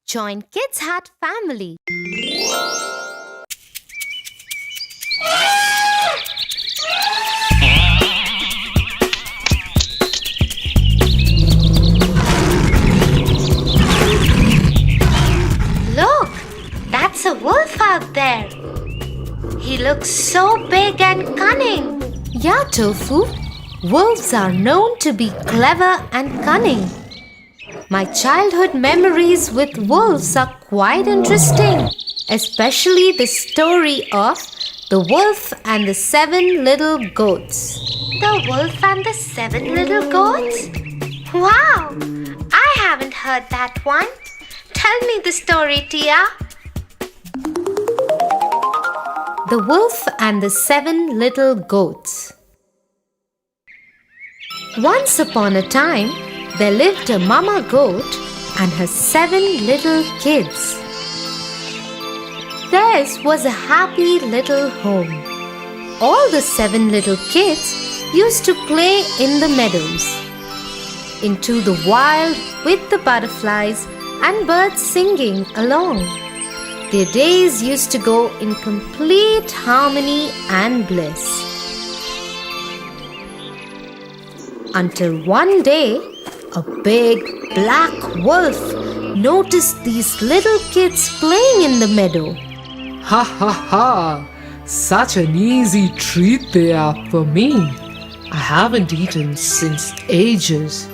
Join Kids Hut family. Look, that's a wolf out there. He looks so big and cunning. Yeah, Tofu. Wolves are known to be clever and cunning. My childhood memories with wolves are quite interesting, especially the story of the wolf and the 7 little goats. The wolf and the 7 little goats? Wow! I haven't heard that one. Tell me the story, Tia. The Wolf and the 7 Little Goats. Once upon a time, there lived a mama goat and her 7 little kids. Theirs was a happy little home. All the 7 little kids used to play in the meadows, into the wild with the butterflies and birds singing along. Their days used to go in complete harmony and bliss. Until one day, a big black wolf noticed these little kids playing in the meadow. Ha ha ha! Such an easy treat they are for me. I haven't eaten since ages.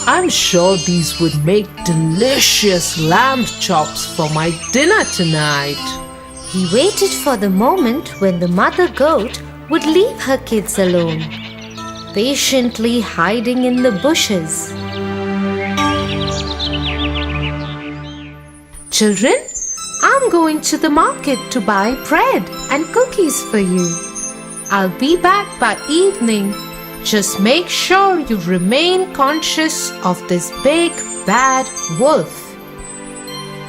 I'm sure these would make delicious lamb chops for my dinner tonight. He waited for the moment when the mother goat would leave her kids alone, patiently hiding in the bushes. Children, I'm going to the market to buy bread and cookies for you. I'll be back by evening. Just make sure you remain conscious of this big bad wolf.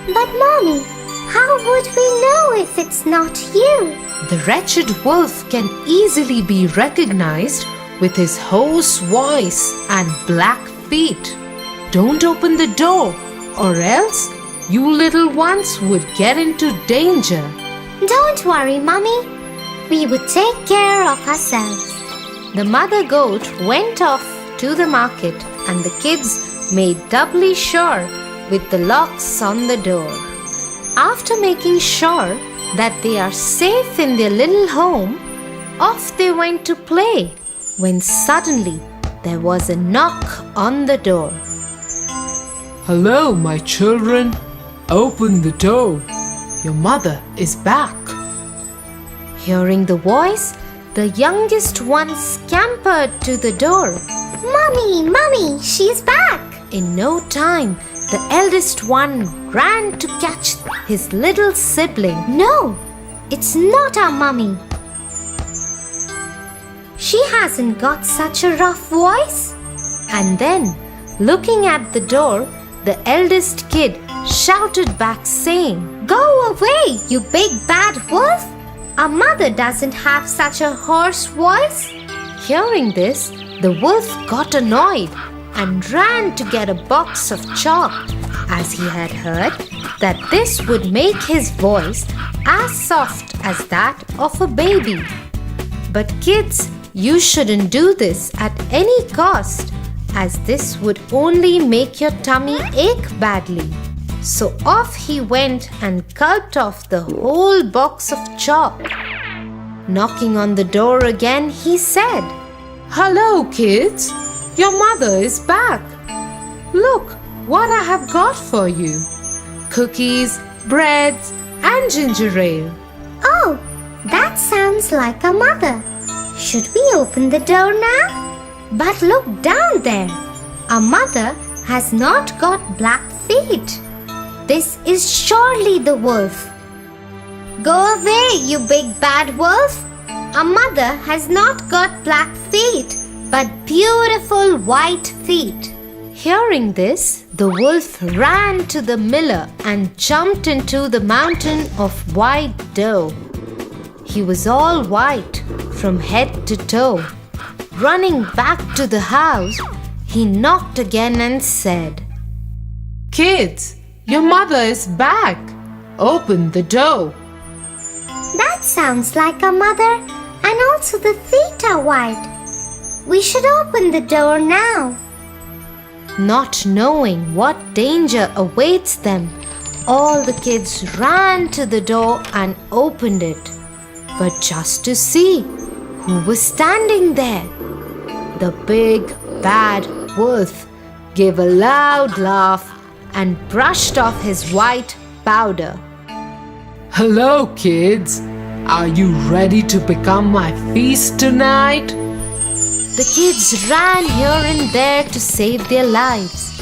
But Mommy, how would we know if it's not you? The wretched wolf can easily be recognized with his hoarse voice and black feet. Don't open the door, or else you little ones would get into danger. Don't worry, Mommy. We would take care of ourselves. The mother goat went off to the market and the kids made doubly sure with the locks on the door. After making sure that they are safe in their little home, off they went to play when suddenly there was a knock on the door. Hello, my children. Open the door. Your mother is back. Hearing the voice, the youngest one scampered to the door. Mommy, she's back. In no time, the eldest one ran to catch his little sibling. No, it's not our Mommy. She hasn't got such a rough voice. And then, looking at the door, the eldest kid shouted back saying, Go away, you big bad wolf. Our mother doesn't have such a hoarse voice. Hearing this, the wolf got annoyed and ran to get a box of chalk, as he had heard that this would make his voice as soft as that of a baby. But kids, you shouldn't do this at any cost, as this would only make your tummy ache badly. So off he went and gulped off the whole box of chalk. Knocking on the door again, he said, Hello, kids. Your mother is back. Look what I have got for you. Cookies, breads, and ginger ale. Oh, that sounds like our mother. Should we open the door now? But look down there. Our mother has not got black feet. This is surely the wolf. Go away, you big bad wolf. Our mother has not got black feet, but beautiful white feet. Hearing this, the wolf ran to the miller and jumped into the mountain of white dough. He was all white from head to toe. Running back to the house, he knocked again and said, Kids, Your mother is back. Open the door. That sounds like a mother, and also the feet are white. We should open the door now. Not knowing what danger awaits them, all the kids ran to the door and opened it, but just to see who was standing there. The big bad wolf gave a loud laugh and brushed off his white powder. Hello, kids. Are you ready to become my feast tonight? The kids ran here and there to save their lives.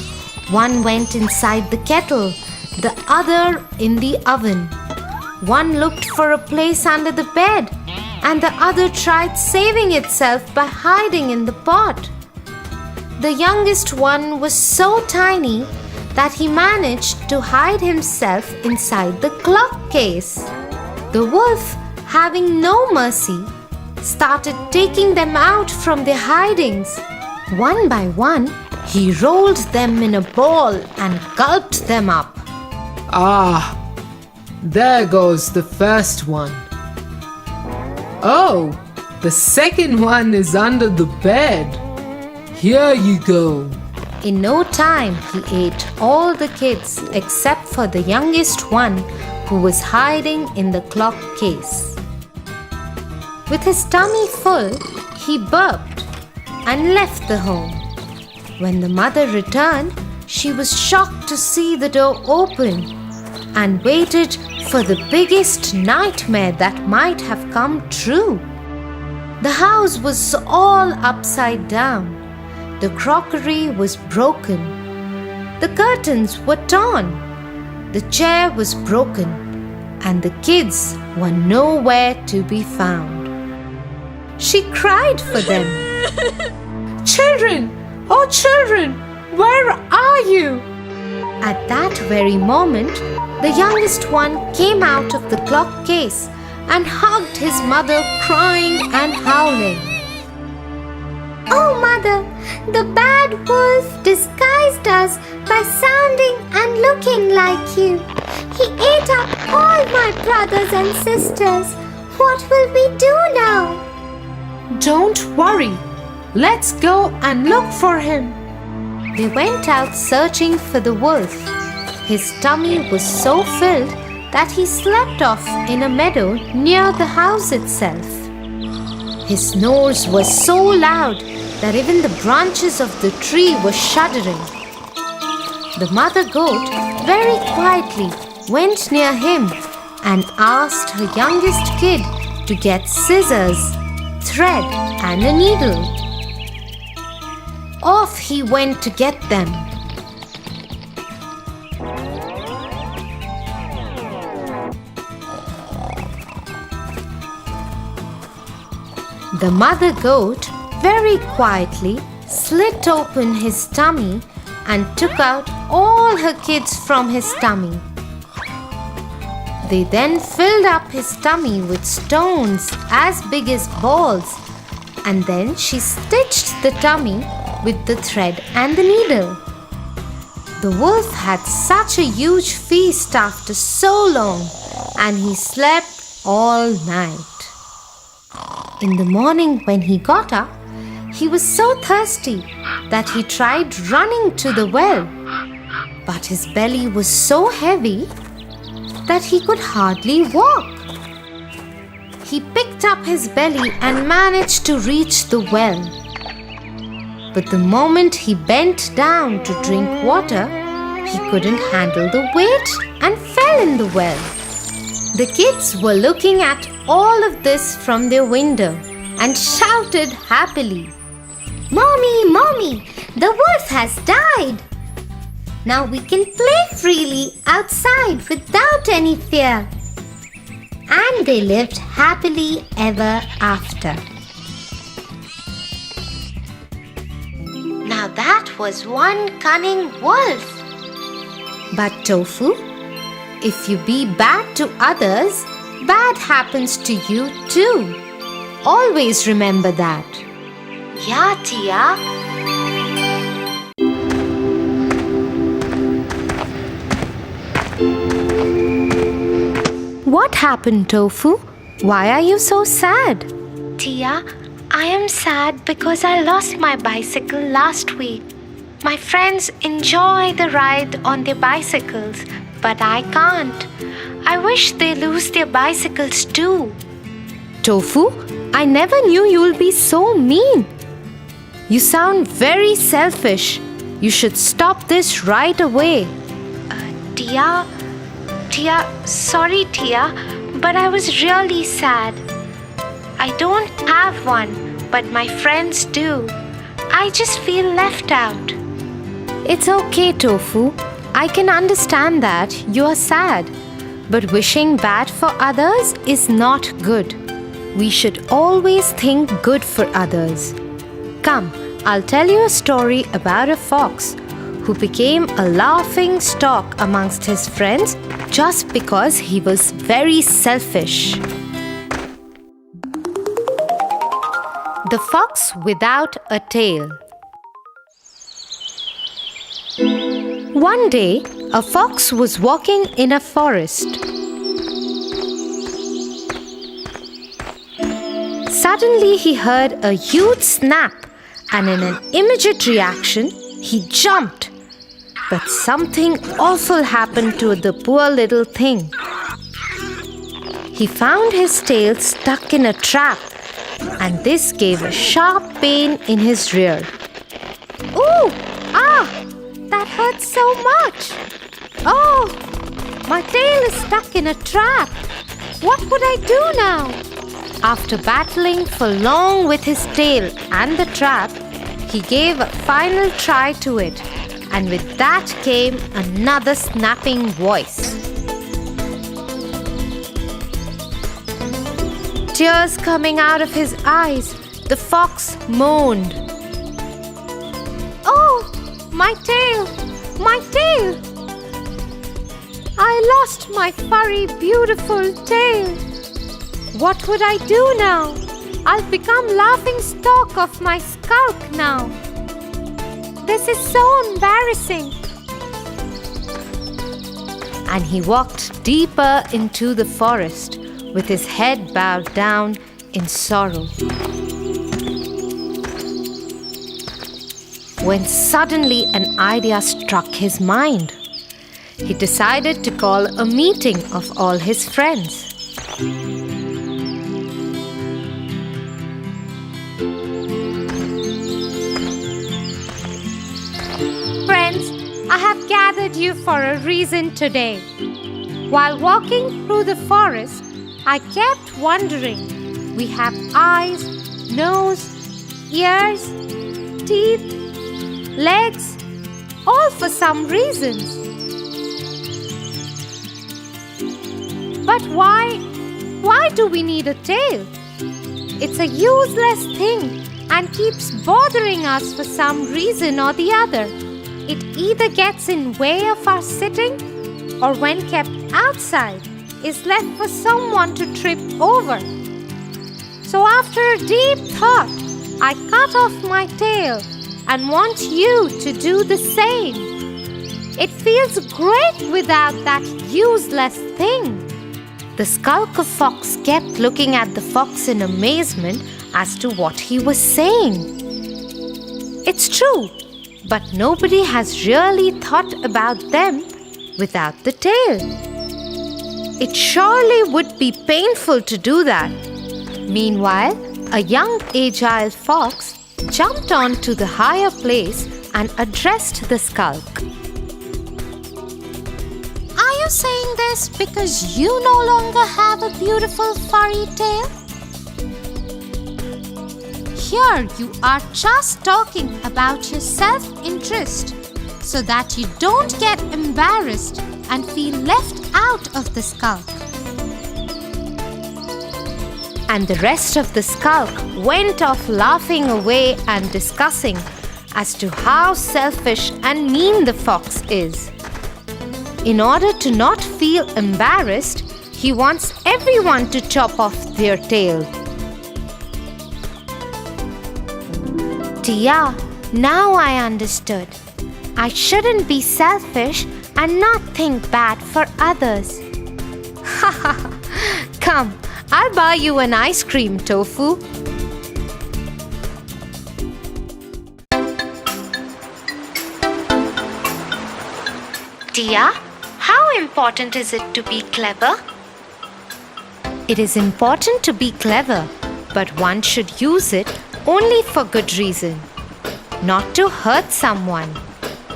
One went inside the kettle, the other in the oven. One looked for a place under the bed, and the other tried saving itself by hiding in the pot. The youngest one was so tiny that he managed to hide himself inside the clock case. The wolf, having no mercy, started taking them out from their hidings. One by one, he rolled them in a ball and gulped them up. Ah, there goes the first one. Oh, the second one is under the bed. Here you go. In no time, he ate all the kids except for the youngest one who was hiding in the clock case. With his tummy full, he burped and left the home. When the mother returned, she was shocked to see the door open and waited for the biggest nightmare that might have come true. The house was all upside down. The crockery was broken. The curtains were torn. The chair was broken, and the kids were nowhere to be found. She cried for them. Children! Oh, children! Where are you? At that very moment, the youngest one came out of the clock case and hugged his mother, crying and howling. Oh, Mother, the bad wolf disguised us by sounding and looking like you. He ate up all my brothers and sisters. What will we do now? Don't worry. Let's go and look for him. They went out searching for the wolf. His tummy was so filled that he slept off in a meadow near the house itself. His snores was so loud that even the branches of the tree were shuddering. The mother goat very quietly went near him and asked her youngest kid to get scissors, thread, and a needle. Off he went to get them. The mother goat very quietly slit open his tummy and took out all her kids from his tummy. They then filled up his tummy with stones as big as balls, and then she stitched the tummy with the thread and the needle. The wolf had such a huge feast after so long, and he slept all night. In the morning when he got up, he was so thirsty that he tried running to the well, but his belly was so heavy that he could hardly walk. He picked up his belly and managed to reach the well. But the moment he bent down to drink water, he couldn't handle the weight and fell in the well. The kids were looking at all of this from their window and shouted happily, Mommy, Mommy, the wolf has died. Now we can play freely outside without any fear. And they lived happily ever after. "Now that was one cunning wolf." But Tofu, if you be bad to others, bad happens to you too. Always remember that. Yeah, Tia. What happened, Tofu? Why are you so sad? Tia, I am sad because I lost my bicycle last week. My friends enjoy the ride on their bicycles, but I can't. I wish they lose their bicycles too. Tofu, I never knew you'll be so mean. You sound very selfish. You should stop this right away. Tia, sorry Tia, but I was really sad. I don't have one, but my friends do. I just feel left out. It's okay, Tofu. I can understand that you are sad. But wishing bad for others is not good. We should always think good for others. Come, I'll tell you a story about a fox who became a laughing stock amongst his friends just because he was very selfish. The Fox Without a Tail. One day, a fox was walking in a forest. Suddenly, he heard a huge snap, and in an immediate reaction, he jumped. But something awful happened to the poor little thing. He found his tail stuck in a trap, and this gave a sharp pain in his rear. Ooh! Ah! That hurts so much! Oh! My tail is stuck in a trap! What would I do now? After battling for long with his tail and the trap, he gave a final try to it, and with that came another snapping voice. Tears coming out of his eyes, the fox moaned. Oh! My tail! My tail! I lost my furry, beautiful tail. What would I do now? I'll become laughing stock of my skulk now. This is so embarrassing. And he walked deeper into the forest with his head bowed down in sorrow. When suddenly an idea struck his mind. He decided to call a meeting of all his friends. Friends, I have gathered you for a reason today. While walking through the forest, I kept wondering. We have eyes, nose, ears, teeth, legs, all for some reasons. But why do we need a tail? It's a useless thing and keeps bothering us for some reason or the other. It either gets in way of our sitting or when kept outside is left for someone to trip over. So after a deep thought, I cut off my tail and want you to do the same. It feels great without that useless thing. The skulker fox kept looking at the fox in amazement as to what he was saying. It's true, but nobody has really thought about them without the tail. It surely would be painful to do that. Meanwhile, a young agile fox jumped onto the higher place and addressed the skulk. Are you saying this because you no longer have a beautiful furry tail? Here you are just talking about your self-interest so that you don't get embarrassed and feel left out of the skulk. And the rest of the skulk went off laughing away and discussing as to how selfish and mean the fox is. In order to not feel embarrassed, he wants everyone to chop off their tail. Tia, now I understood. I shouldn't be selfish and not think bad for others. Come, I'll buy you an ice cream, Tofu. Tia, how important is it to be clever? It is important to be clever, but one should use it only for good reason, not to hurt someone.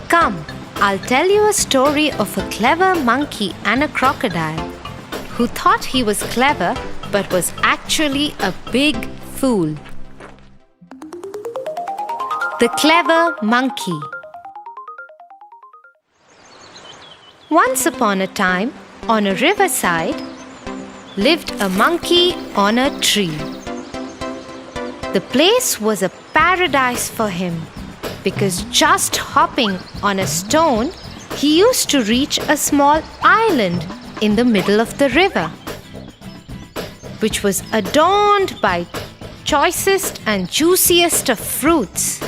Come, I'll tell you a story of a clever monkey and a crocodile who thought he was clever but was actually a big fool. The Clever Monkey. Once upon a time, on a riverside, lived a monkey on a tree. The place was a paradise for him because just hopping on a stone, he used to reach a small island in the middle of the river, which was adorned by choicest and juiciest of fruits.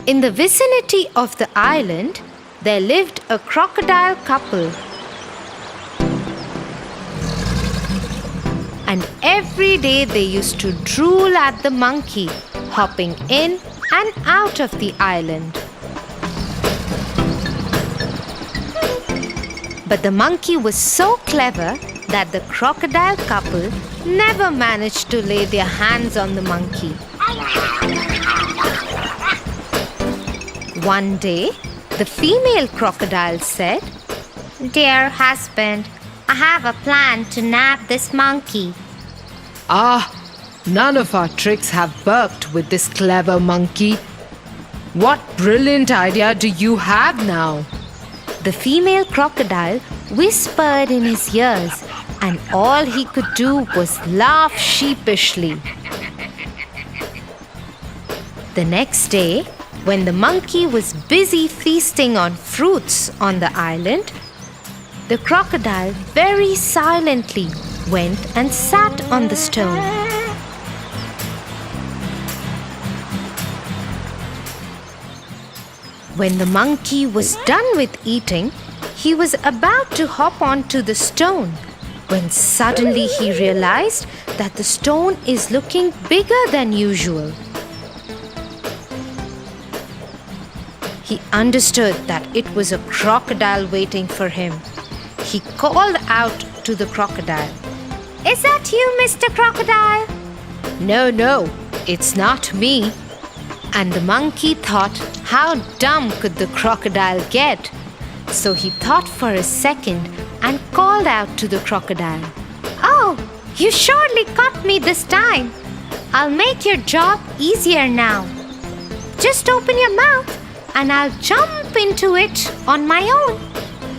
In the vicinity of the island, there lived a crocodile couple. And every day they used to drool at the monkey, hopping in and out of the island. But the monkey was so clever that the crocodile couple never managed to lay their hands on the monkey. One day, the female crocodile said, "Dear husband, I have a plan to nab this monkey." None of our tricks have worked with this clever monkey. What brilliant idea do you have now? The female crocodile whispered in his ears, and all he could do was laugh sheepishly. The next day, when the monkey was busy feasting on fruits on the island, the crocodile very silently went and sat on the stone. When the monkey was done with eating, he was about to hop onto the stone when suddenly he realized that the stone is looking bigger than usual. He understood that it was a crocodile waiting for him. He called out to the crocodile, "Is that you, Mr. Crocodile?" No, it's not me." And the monkey thought, how dumb could the crocodile get? So he thought for a second and called out to the crocodile, "Oh, you surely caught me this time. I'll make your job easier now. Just open your mouth and I'll jump into it on my own."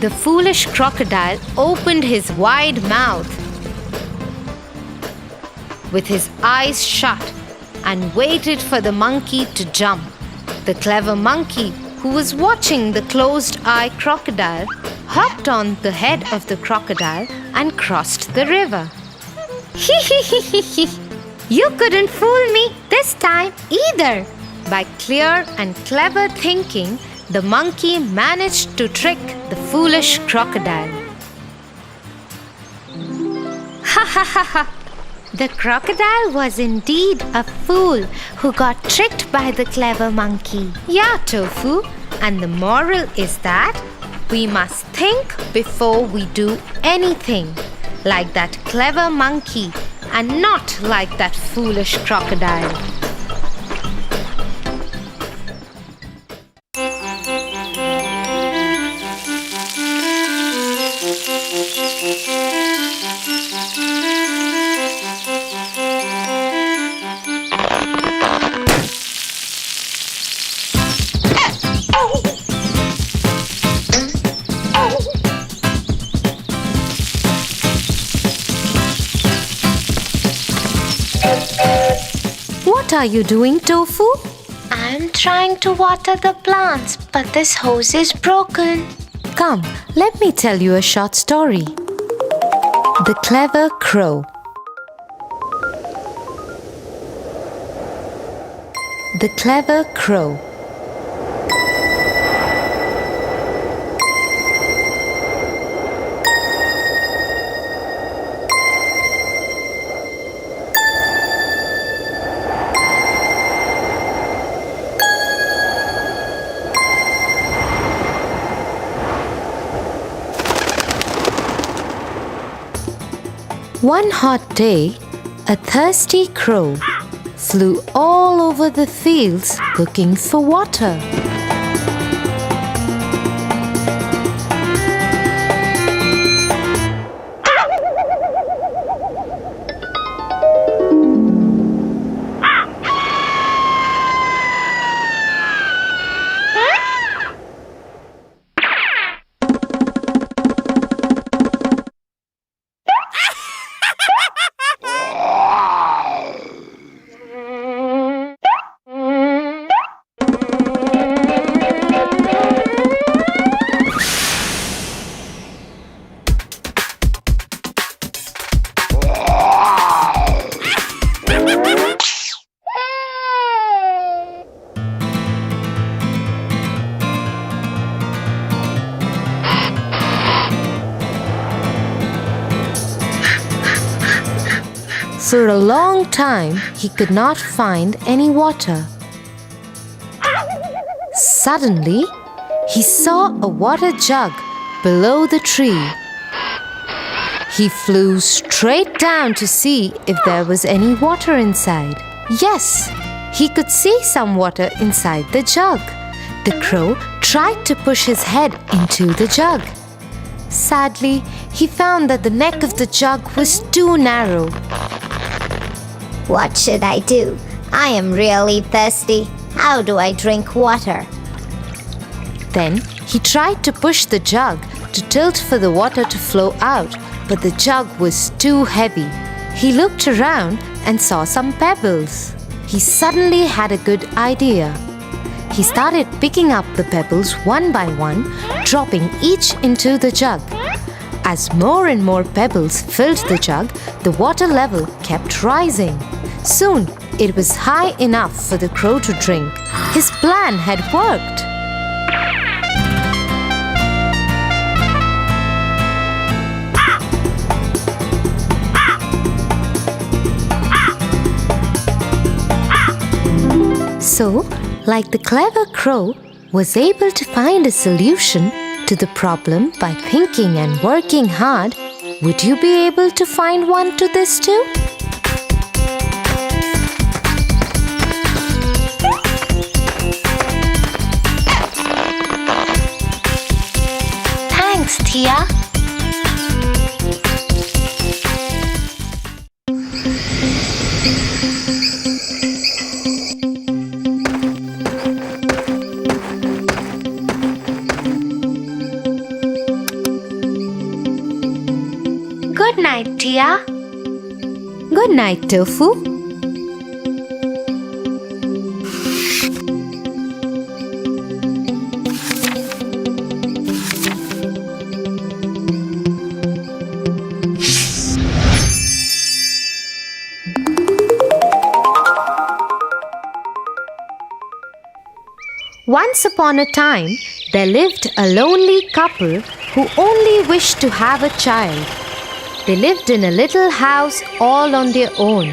The foolish crocodile opened his wide mouth with his eyes shut and waited for the monkey to jump. The clever monkey, who was watching the closed-eye crocodile, hopped on the head of the crocodile and crossed the river. You couldn't fool me this time either. By clear and clever thinking, the monkey managed to trick the foolish crocodile. The crocodile was indeed a fool who got tricked by the clever monkey. Yeah, Tofu, and the moral is that we must think before we do anything, like that clever monkey and not like that foolish crocodile. What are you doing, Tofu? I'm trying to water the plants, but this hose is broken. Come, let me tell you a short story. The Clever Crow. The Clever Crow. One hot day, a thirsty crow flew all over the fields looking for water. For a long time, he could not find any water. Suddenly, he saw a water jug below the tree. He flew straight down to see if there was any water inside. Yes, he could see some water inside the jug. The crow tried to push his head into the jug. Sadly, he found that the neck of the jug was too narrow. What should I do? I am really thirsty. How do I drink water? Then he tried to push the jug to tilt for the water to flow out, but the jug was too heavy. He looked around and saw some pebbles. He suddenly had a good idea. He started picking up the pebbles one by one, dropping each into the jug. As more and more pebbles filled the jug, the water level kept rising. Soon, it was high enough for the crow to drink. His plan had worked. So, like the clever crow was able to find a solution to the problem by thinking and working hard, would you be able to find one to this too? Thanks, Tia. Good night, Tia. Good night, Tofu. Once upon a time, there lived a lonely couple who only wished to have a child. They lived in a little house all on their own.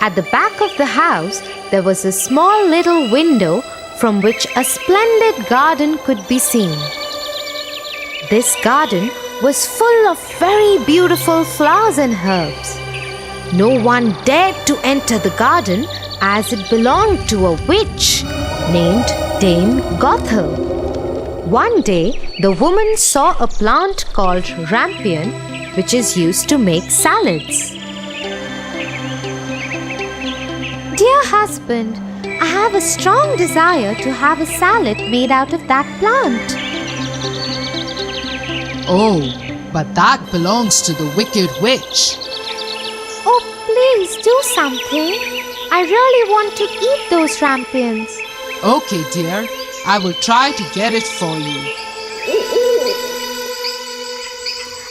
At the back of the house, there was a small little window from which a splendid garden could be seen. This garden was full of very beautiful flowers and herbs. No one dared to enter the garden as it belonged to a witch named Dame Gothel. One day, the woman saw a plant called rampion, which is used to make salads. Dear husband, I have a strong desire to have a salad made out of that plant. Oh, but that belongs to the wicked witch. Oh, please do something. I really want to eat those rampions. Okay, dear. I will try to get it for you.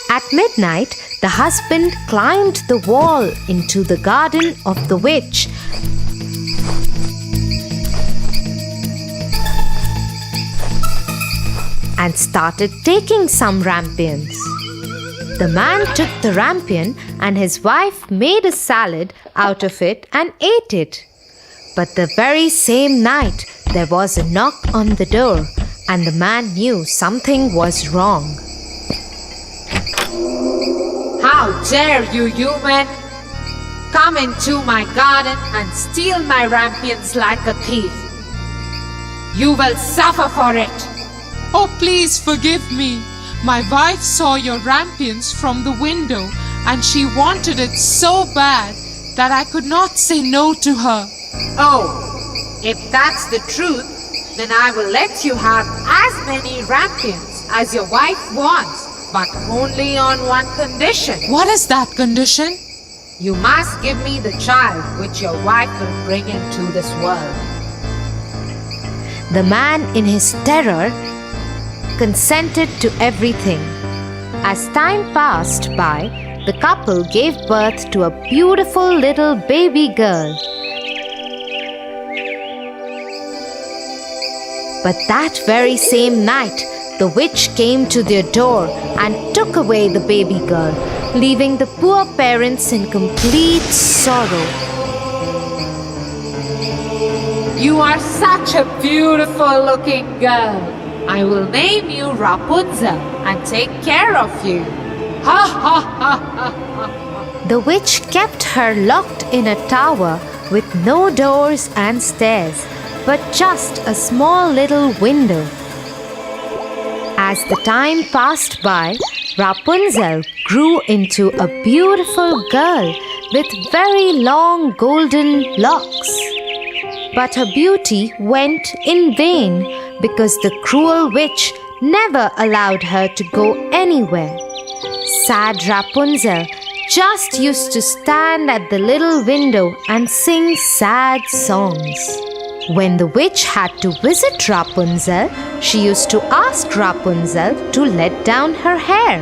At midnight, the husband climbed the wall into the garden of the witch and started taking some rampions. The man took the rampion and his wife made a salad out of it and ate it. But the very same night, there was a knock on the door, and the man knew something was wrong. Ha How dare you, human! Come into my garden and steal my rampions like a thief. You will suffer for it. Oh, please forgive me. My wife saw your rampions from the window and she wanted it so bad that I could not say no to her. Oh, if that's the truth, then I will let you have as many rampions as your wife wants, but only on one condition. What is that condition? You must give me the child which your wife will bring into this world. The man, in his terror, consented to everything. As time passed by, the couple gave birth to a beautiful little baby girl. But that very same night, the witch came to their door and took away the baby girl, leaving the poor parents in complete sorrow. You are such a beautiful looking girl. I will name you Rapunzel and take care of you. Ha ha ha ha! The witch kept her locked in a tower with no doors and stairs, but just a small little window. As the time passed by, Rapunzel grew into a beautiful girl with very long golden locks. But her beauty went in vain because the cruel witch never allowed her to go anywhere. Sad Rapunzel just used to stand at the little window and sing sad songs. When the witch had to visit Rapunzel, she used to ask Rapunzel to let down her hair.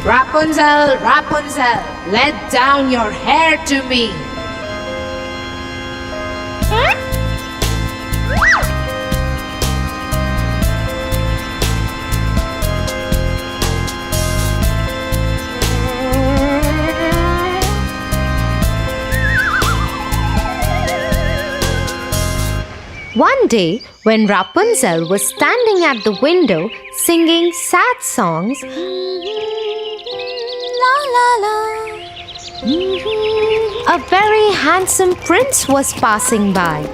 Rapunzel, Rapunzel, let down your hair to me. One day, when Rapunzel was standing at the window singing sad songs, la la la, a very handsome prince was passing by.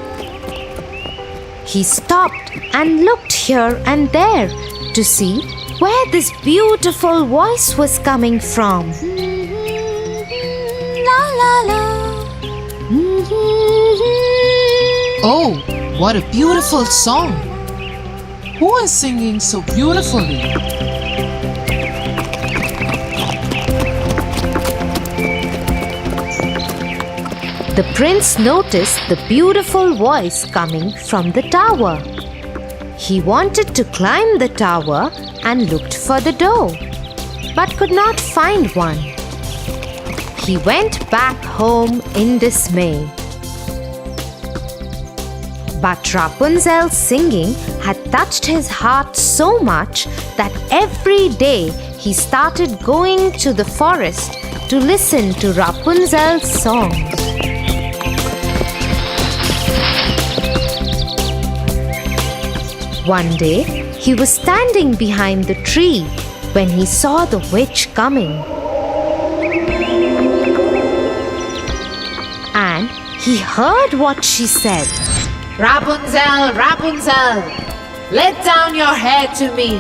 He stopped and looked here and there to see where this beautiful voice was coming from. La la la. Oh, what a beautiful song! Who is singing so beautifully? The prince noticed the beautiful voice coming from the tower. He wanted to climb the tower and looked for the door, but could not find one. He went back home in dismay. But Rapunzel's singing had touched his heart so much that every day he started going to the forest to listen to Rapunzel's songs. One day, he was standing behind the tree when he saw the witch coming. And he heard what she said. Rapunzel, Rapunzel, let down your hair to me.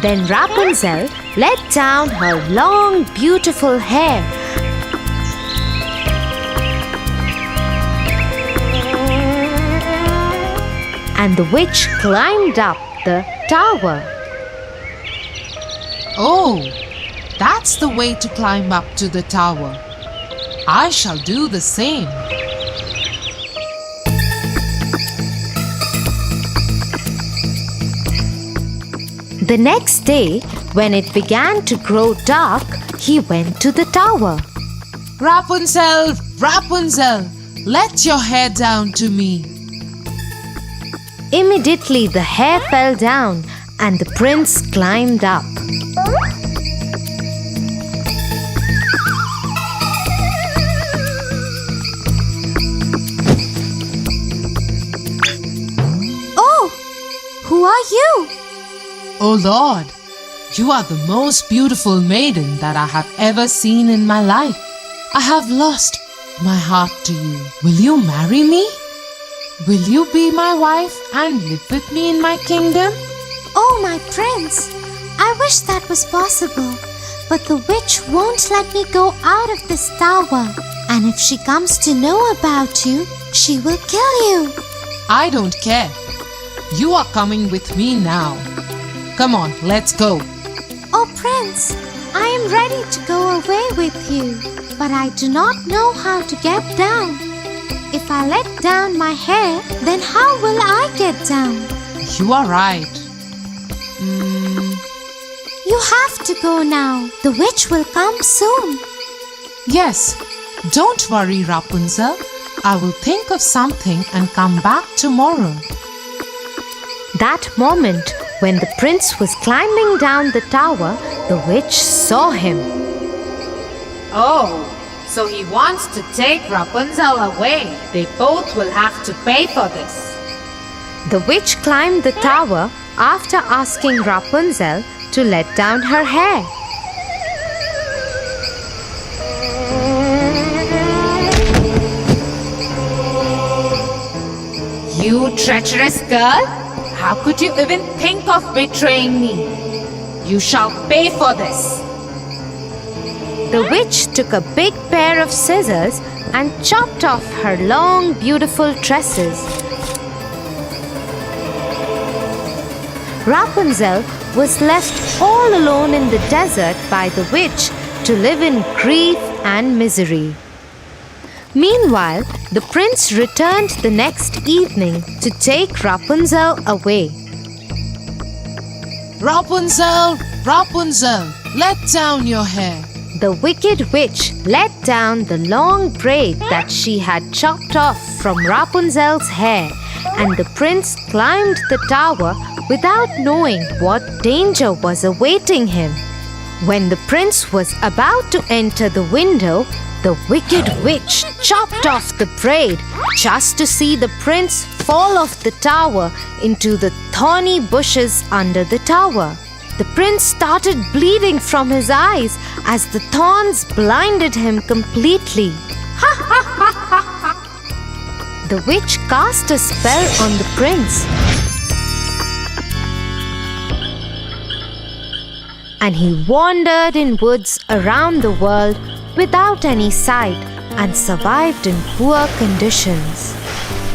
Then Rapunzel let down her long, beautiful hair. And the witch climbed up the tower. Oh, that's the way to climb up to the tower. I shall do the same. The next day, when it began to grow dark, he went to the tower. Rapunzel, Rapunzel, let your hair down to me. Immediately the hair fell down and the prince climbed up. Oh, who are are you? Oh Lord, you are the most beautiful maiden that I have ever seen in my life. I have lost my heart to you. Will you marry me? Will you be my wife and live with me in my kingdom? Oh, my prince, I wish that was possible. But the witch won't let me go out of this tower. And if she comes to know about you, she will kill you. I don't care. You are coming with me now. Come on, let's go. Oh, Prince, I am ready to go away with you. But I do not know how to get down. If I let down my hair, then how will I get down? You are right. You have to go now. The witch will come soon. Yes, don't worry, Rapunzel. I will think of something and come back tomorrow. That moment, when the prince was climbing down the tower, the witch saw him. Oh, so he wants to take Rapunzel away. They both will have to pay for this. The witch climbed the tower after asking Rapunzel to let down her hair. You treacherous girl! How could you even think of betraying me? You shall pay for this. The witch took a big pair of scissors and chopped off her long, beautiful tresses. Rapunzel was left all alone in the desert by the witch to live in grief and misery. Meanwhile, the prince returned the next evening to take Rapunzel away. Rapunzel, Rapunzel, let down your hair. The wicked witch let down the long braid that she had chopped off from Rapunzel's hair, and the prince climbed the tower without knowing what danger was awaiting him. When the prince was about to enter the window, the wicked witch chopped off the braid just to see the prince fall off the tower into the thorny bushes under the tower. The prince started bleeding from his eyes as the thorns blinded him completely. The witch cast a spell on the prince, and he wandered in woods around the world without any sight and survived in poor conditions.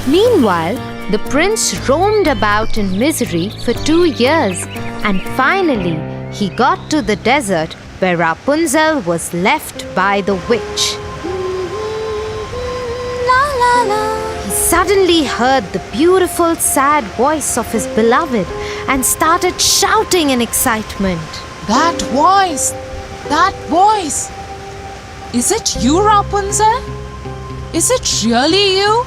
Meanwhile, the prince roamed about in misery for 2 years, and finally he got to the desert where Rapunzel was left by the witch. La la la. He suddenly heard the beautiful, sad voice of his beloved and started shouting in excitement. That voice! That voice! Is it you, Rapunzel? Is it really you?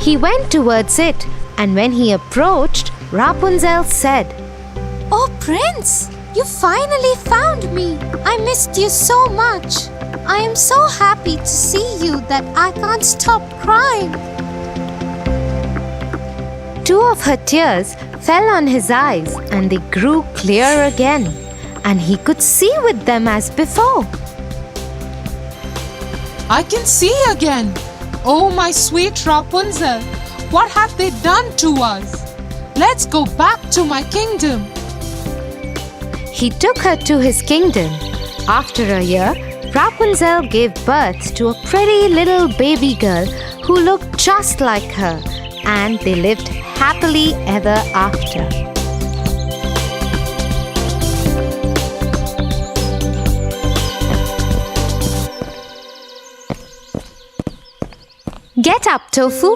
He went towards it, and when he approached, Rapunzel said, Oh, Prince, you finally found me. I missed you so much. I am so happy to see you that I can't stop crying. 2 of her tears fell on his eyes, and they grew clear again, and he could see with them as before. I can see again. Oh, my sweet Rapunzel, what have they done to us? Let's go back to my kingdom. He took her to his kingdom. After a year, Rapunzel gave birth to a pretty little baby girl who looked just like her, and they lived happily ever after. Get up, Tofu,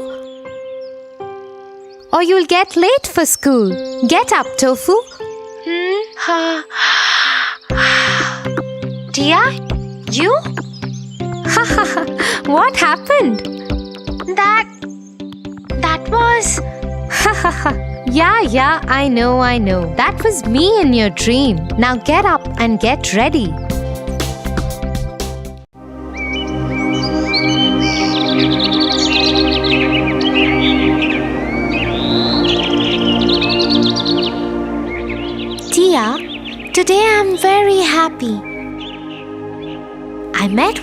or you'll get late for school. Get up, Tofu. Tia, you? What happened? That was... Yeah, I know. That was me in your dream. Now get up and get ready.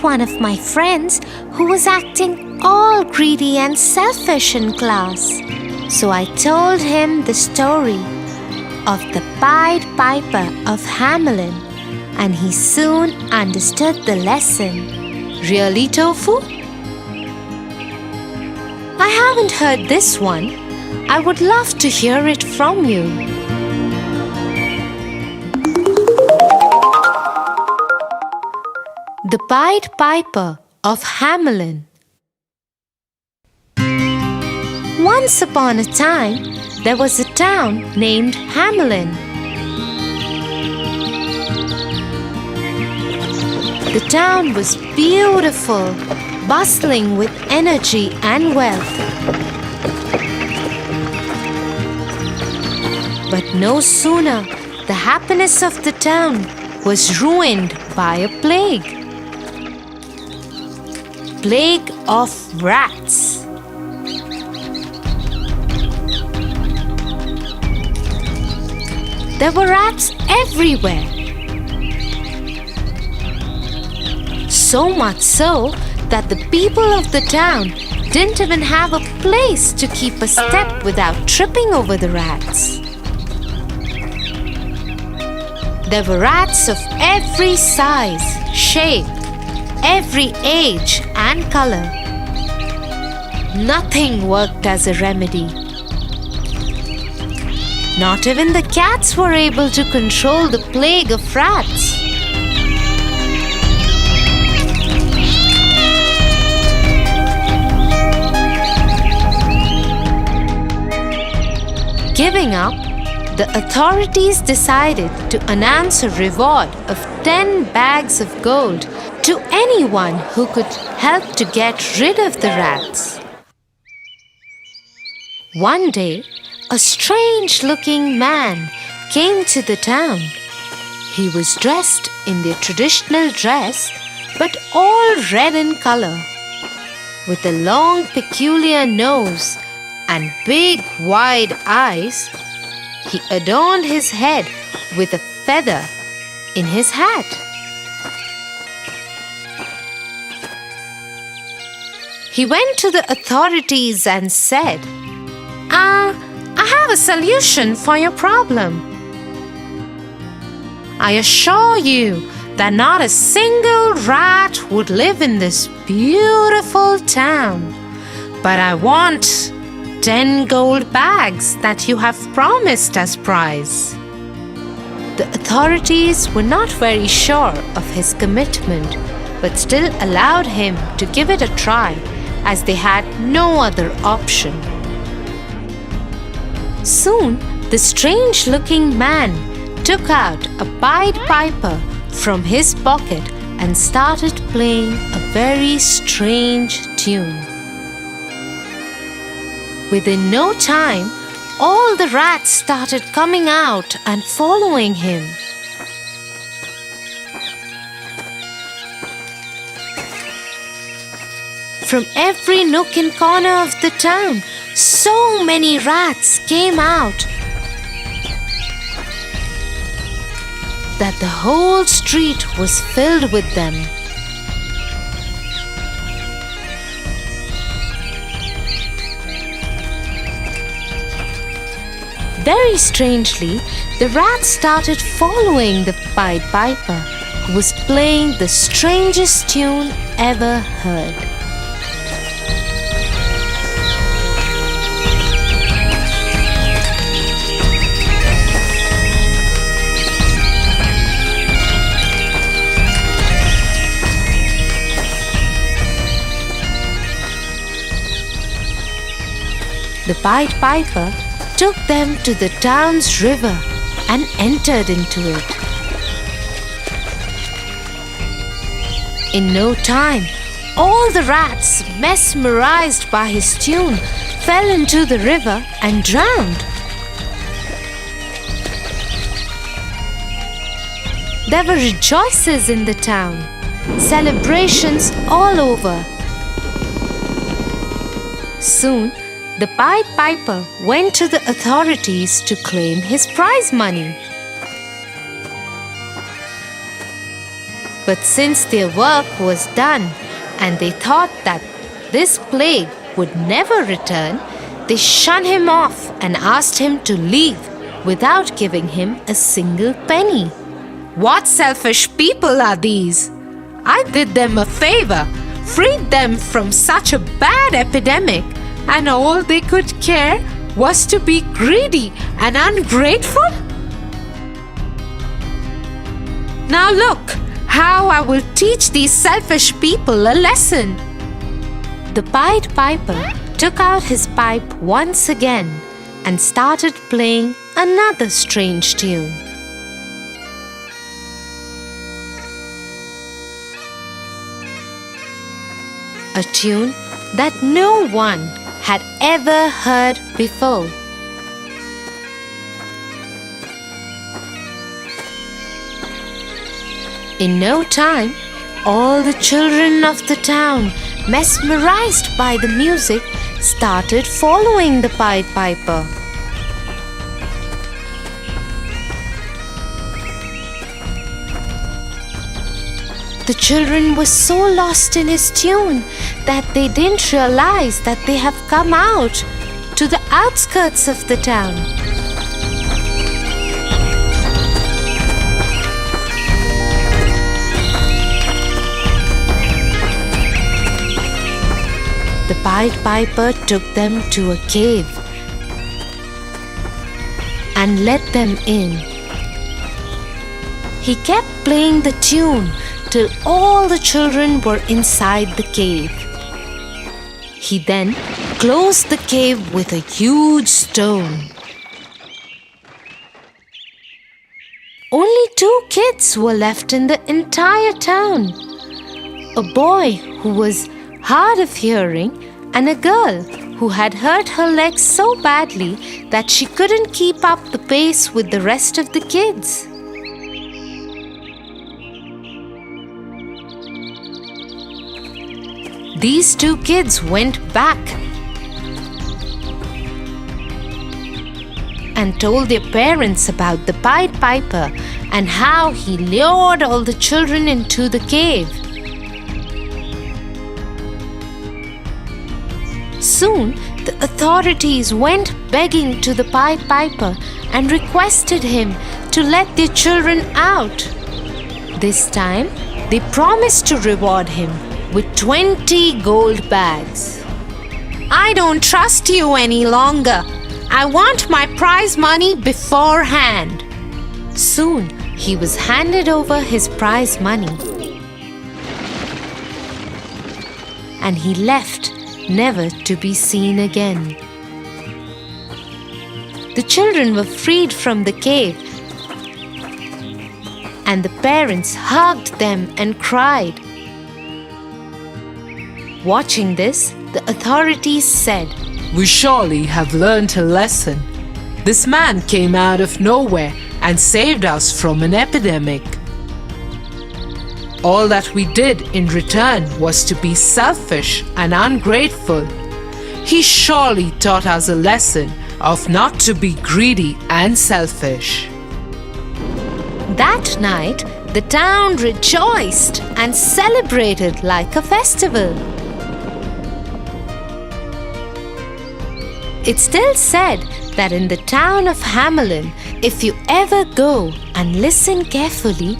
met one of my friends who was acting all greedy and selfish in class. So I told him the story of the Pied Piper of Hamelin, and he soon understood the lesson. Really, Tofu? I haven't heard this one. I would love to hear it from you. The Pied Piper of Hamelin. Once upon a time, there was a town named Hamelin. The town was beautiful, bustling with energy and wealth. But no sooner the happiness of the town was ruined by a plague. Plague of rats. There were rats everywhere. So much so that the people of the town didn't even have a place to keep a step without tripping over the rats. There were rats of every size, shape, every age and color. Nothing worked as a remedy. Not even the cats were able to control the plague of rats. Giving up, the authorities decided to announce a reward of 10 bags of gold to anyone who could help to get rid of the rats. One day, a strange-looking man came to the town. He was dressed in their traditional dress, but all red in color, with a long, peculiar nose and big, wide eyes. He adorned his head with a feather in his hat. He went to the authorities and said, I have a solution for your problem. I assure you that not a single rat would live in this beautiful town. But I want 10 gold bags that you have promised as prize. The authorities were not very sure of his commitment, but still allowed him to give it a try, as they had no other option. Soon, the strange-looking man took out a Pied Piper from his pocket and started playing a very strange tune. Within no time, all the rats started coming out and following him. From every nook and corner of the town, so many rats came out that the whole street was filled with them. Very strangely, the rats started following the Pied Piper, who was playing the strangest tune ever heard. The Pied Piper took them to the town's river and entered into it. In no time, all the rats, mesmerized by his tune, fell into the river and drowned. There were rejoices in the town, celebrations all over. Soon, the Pied Piper went to the authorities to claim his prize money. But since their work was done and they thought that this plague would never return, they shunned him off and asked him to leave without giving him a single penny. What selfish people are these? I did them a favor, freed them from such a bad epidemic, and all they could care was to be greedy and ungrateful? Now look how I will teach these selfish people a lesson. The Pied Piper took out his pipe once again and started playing another strange tune. A tune that no one had ever heard before. In no time, all the children of the town, mesmerized by the music, started following the Pied Piper. The children were so lost in his tune that they didn't realize that they have come out to the outskirts of the town. The Pied Piper took them to a cave and let them in. He kept playing the tune till all the children were inside the cave. He then closed the cave with a huge stone. Only 2 kids were left in the entire town. A boy who was hard of hearing and a girl who had hurt her legs so badly that she couldn't keep up the pace with the rest of the kids. These 2 kids went back and told their parents about the Pied Piper and how he lured all the children into the cave. Soon, the authorities went begging to the Pied Piper and requested him to let their children out. This time, they promised to reward him with 20 gold bags. I don't trust you any longer. I want my prize money beforehand. Soon, he was handed over his prize money. And he left, never to be seen again. The children were freed from the cave, and the parents hugged them and cried. Watching this, the authorities said, We surely have learned a lesson. This man came out of nowhere and saved us from an epidemic. All that we did in return was to be selfish and ungrateful. He surely taught us a lesson of not to be greedy and selfish. That night, the town rejoiced and celebrated like a festival. It's still said that in the town of Hamelin, if you ever go and listen carefully,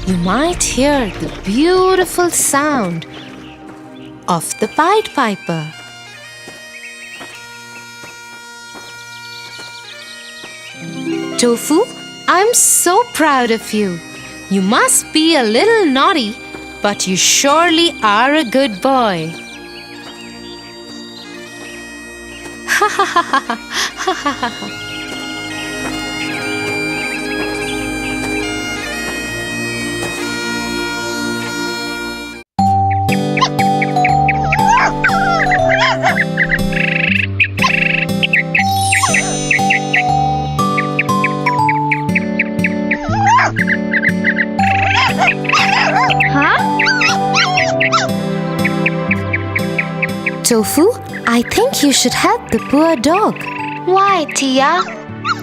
you might hear the beautiful sound of the Pied Piper. Tofu, I'm so proud of you. You must be a little naughty, but you surely are a good boy. Ha ha ha ha ha ha ha ha. Tofu, I think you should help the poor dog. Why, Tia?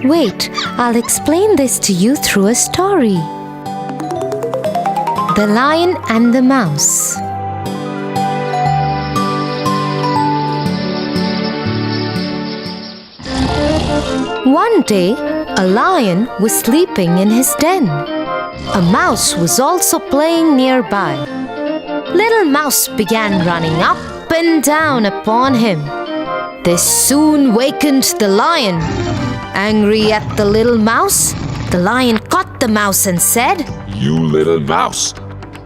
Wait, I'll explain this to you through a story. The Lion and the Mouse. One day, a lion was sleeping in his den. A mouse was also playing nearby. Little Mouse began running up and down upon him. This soon wakened the lion. Angry at the little mouse, the lion caught the mouse and said, "You little mouse,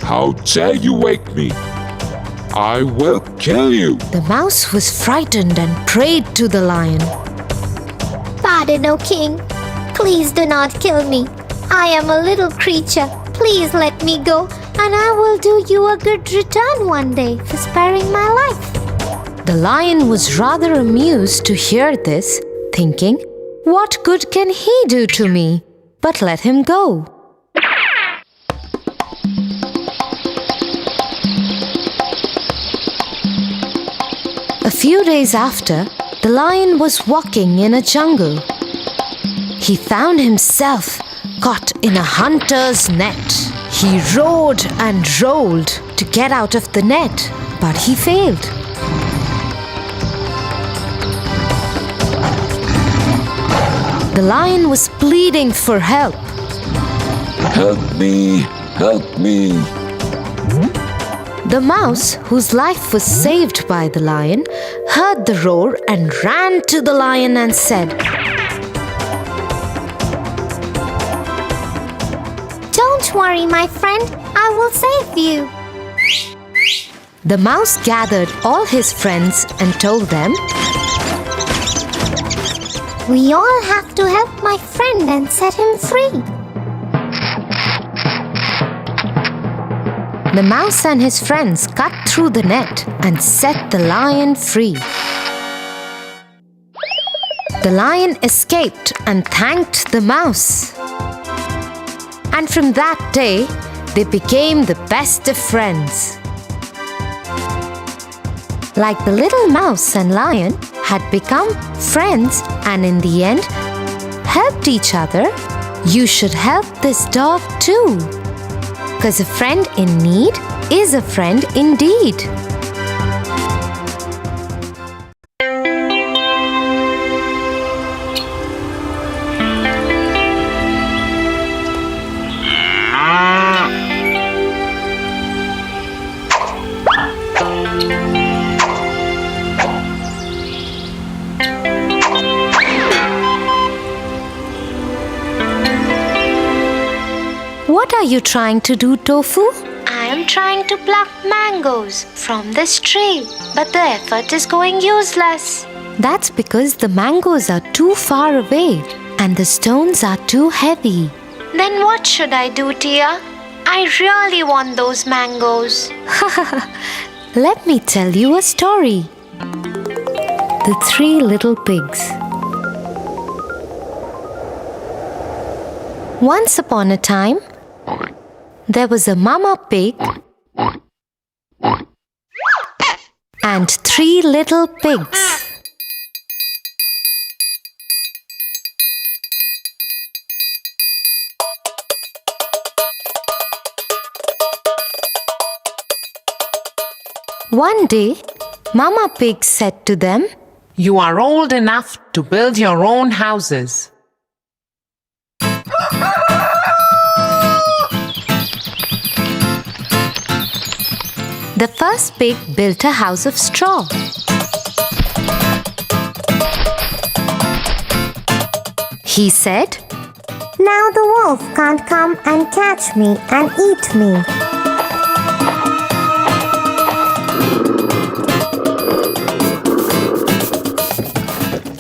how dare you wake me? I will kill you." The mouse was frightened and prayed to the lion. Pardon, O king. Please do not kill me. I am a little creature. Please let me go, and I will do you a good return one day for sparing my life. The lion was rather amused to hear this, thinking, "What good can he do to me? But let him go." A few days after, the lion was walking in a jungle. He found himself caught in a hunter's net. He roared and rolled to get out of the net, but he failed. The lion was pleading for help. Help me, help me. The mouse, whose life was saved by the lion, heard the roar and ran to the lion and said, Don't worry, my friend. I will save you. The mouse gathered all his friends and told them, We all have to help my friend and set him free. The mouse and his friends cut through the net and set the lion free. The lion escaped and thanked the mouse. And from that day, they became the best of friends. Like the little mouse and lion had become friends and in the end helped each other, you should help this dog too. Because a friend in need is a friend indeed. What are you trying to do, Tofu? I am trying to pluck mangoes from this tree, but the effort is going useless. That's because the mangoes are too far away and the stones are too heavy. Then what should I do, Tia? I really want those mangoes. Let me tell you a story. The Three Little Pigs. Once upon a time, there was a mama pig and three little pigs. One day, Mama Pig said to them, You are old enough to build your own houses. The first pig built a house of straw. He said, Now the wolf can't come and catch me and eat me.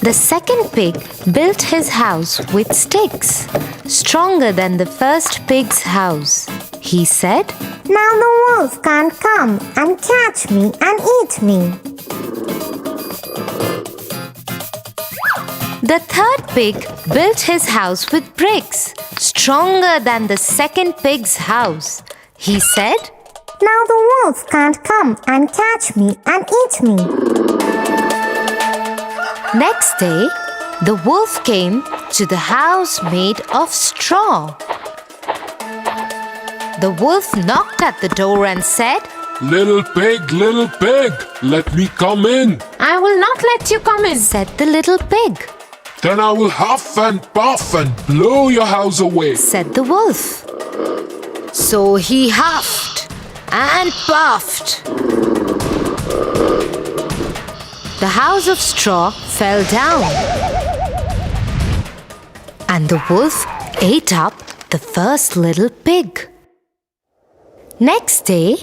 The second pig built his house with sticks, stronger than the first pig's house. He said, Now the wolf can't come and catch me and eat me. The third pig built his house with bricks, stronger than the second pig's house. He said, Now the wolf can't come and catch me and eat me. Next day, the wolf came to the house made of straw. The wolf knocked at the door and said, Little pig, let me come in. I will not let you come in, said the little pig. Then I will huff and puff and blow your house away, said the wolf. So he huffed and puffed. The house of straw fell down, and the wolf ate up the first little pig. Next day,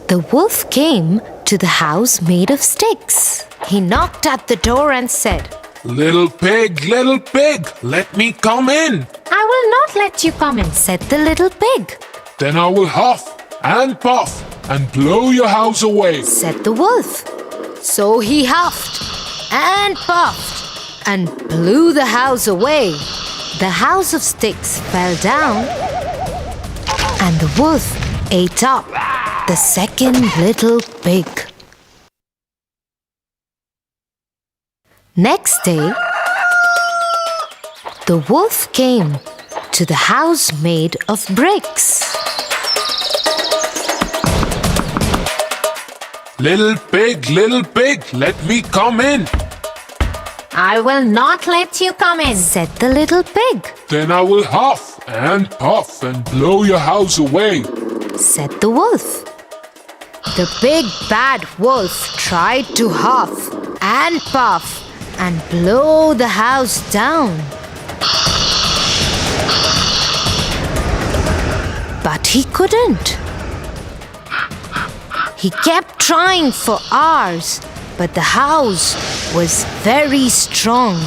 the wolf came to the house made of sticks. He knocked at the door and said, Little pig, let me come in. I will not let you come in, said the little pig. Then I will huff and puff and blow your house away, said the wolf. So he huffed and puffed and blew the house away. The house of sticks fell down, and the wolf ate up the second little pig. Next day, the wolf came to the house made of bricks. Little pig, let me come in. I will not let you come in, said the little pig. Then I will huff and puff and blow your house away, said the wolf. The big bad wolf tried to huff and puff and blow the house down. But he couldn't. He kept trying for hours, but the house was very strong.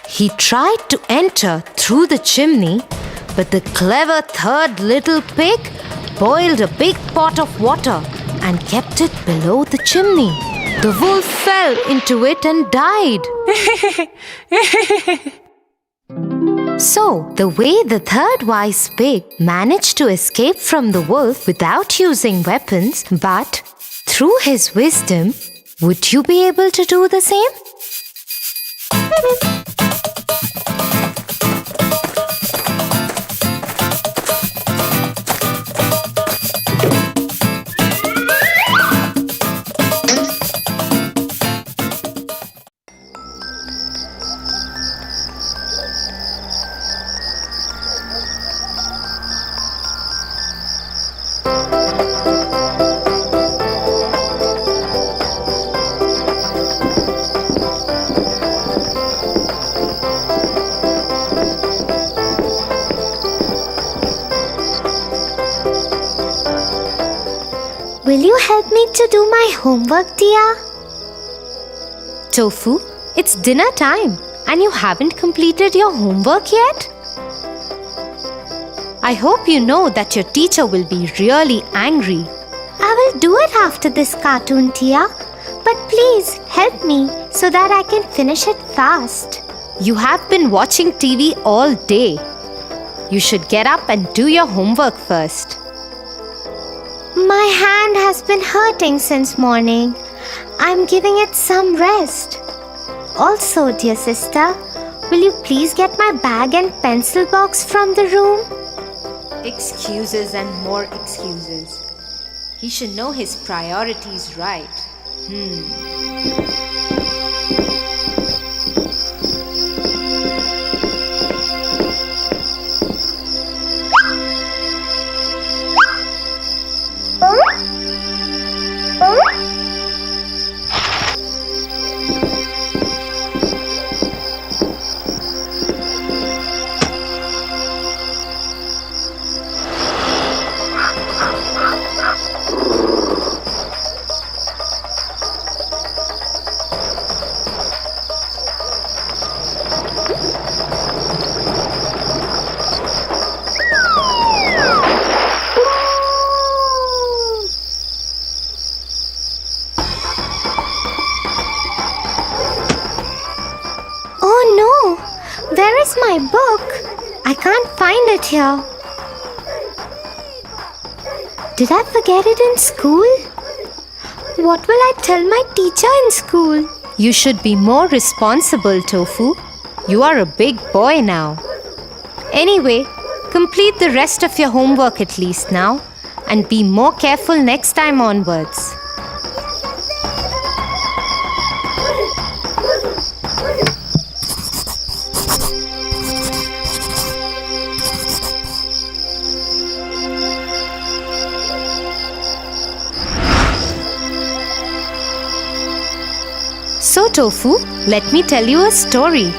He tried to enter through the chimney, but the clever third little pig boiled a big pot of water and kept it below the chimney. The wolf fell into it and died. So, the way the third wise pig managed to escape from the wolf without using weapons, but through his wisdom, would you be able to do the same? Will you help me to do my homework, Tia? Tofu, it's dinner time and you haven't completed your homework yet? I hope you know that your teacher will be really angry. I will do it after this cartoon, Tia. But please help me so that I can finish it fast. You have been watching TV all day. You should get up and do your homework first. My hand has been hurting since morning. I'm giving it some rest. Also, dear sister, will you please get my bag and pencil box from the room? Excuses and more excuses. He should know his priorities right. Where is my book? I can't find it here. Did I forget it in school? What will I tell my teacher in school? You should be more responsible, Tofu. You are a big boy now. Anyway, complete the rest of your homework at least now and be more careful next time onwards. So, Tofu, let me tell you a story.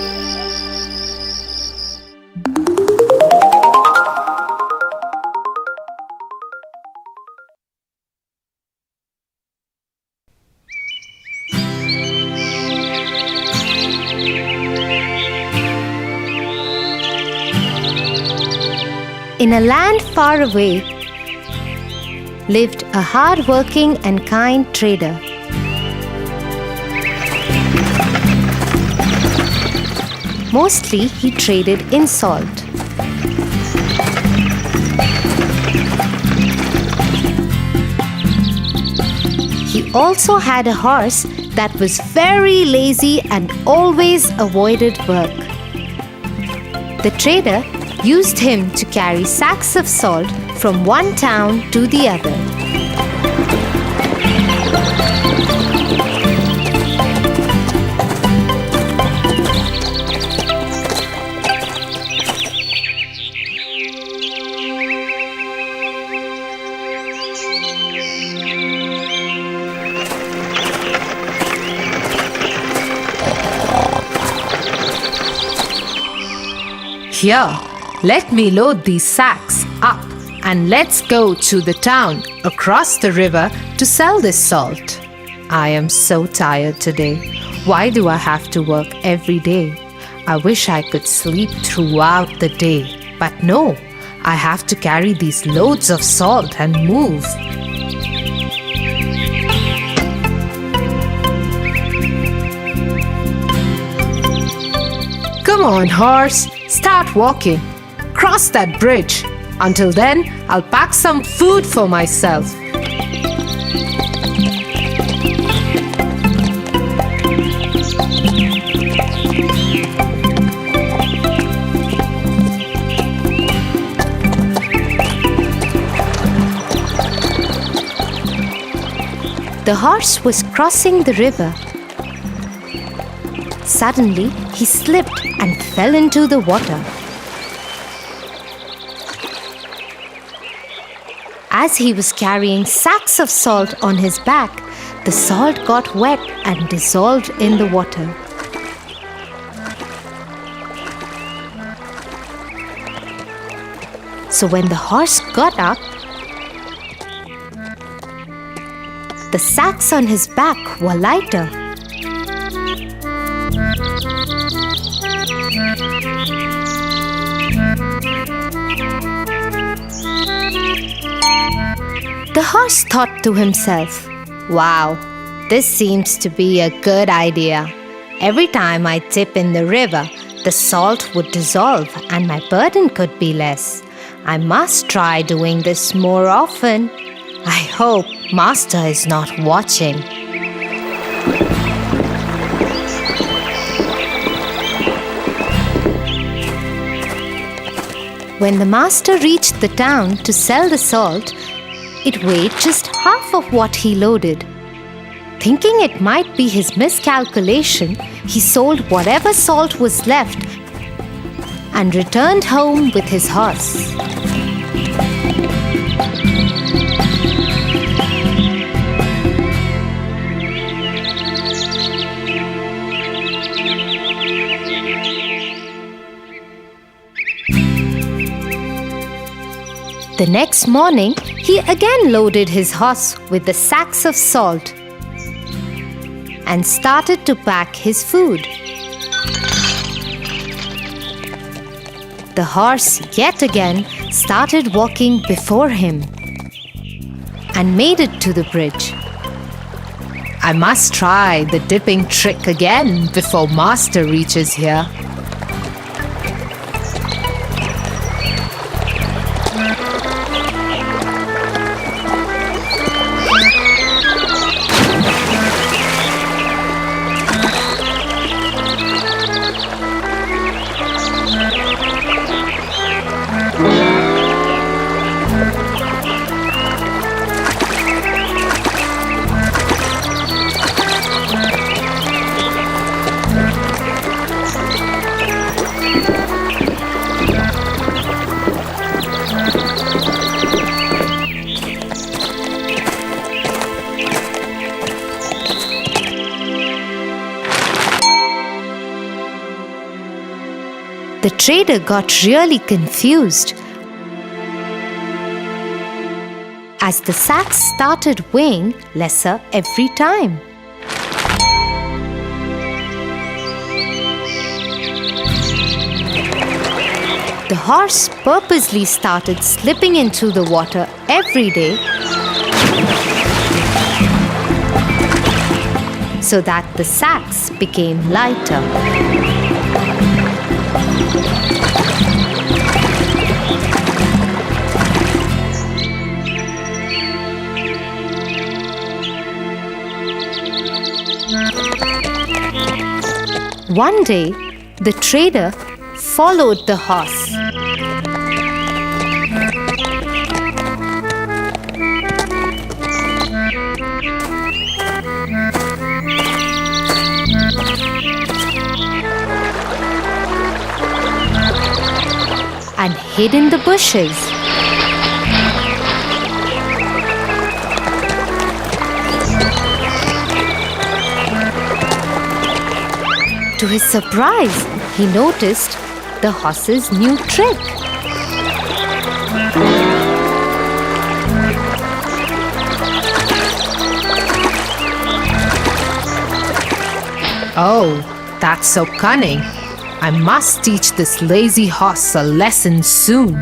In a land far away lived a hard-working and kind trader. Mostly he traded in salt. He also had a horse that was very lazy and always avoided work. The trader used him to carry sacks of salt from one town to the other. Here, let me load these sacks up and let's go to the town across the river to sell this salt. I am so tired today. Why do I have to work every day? I wish I could sleep throughout the day. But no, I have to carry these loads of salt and move. Come on, horse, start walking. Cross that bridge. Until then, I'll pack some food for myself. The horse was crossing the river. Suddenly, he slipped and fell into the water. As he was carrying sacks of salt on his back, the salt got wet and dissolved in the water. So when the horse got up, the sacks on his back were lighter. The horse thought to himself, "Wow, this seems to be a good idea. Every time I dip in the river, the salt would dissolve and my burden could be less. I must try doing this more often. I hope Master is not watching." When the master reached the town to sell the salt, it weighed just half of what he loaded. Thinking it might be his miscalculation, he sold whatever salt was left and returned home with his horse. The next morning, he again loaded his horse with the sacks of salt and started to pack his food. The horse yet again started walking before him and made it to the bridge. I must try the dipping trick again before Master reaches here. The trader got really confused as the sacks started weighing lesser every time. The horse purposely started slipping into the water every day so that the sacks became lighter. One day, the trader followed the horse. And hid in the bushes. To his surprise, he noticed the horse's new trick. Oh, that's so cunning. I must teach this lazy horse a lesson soon.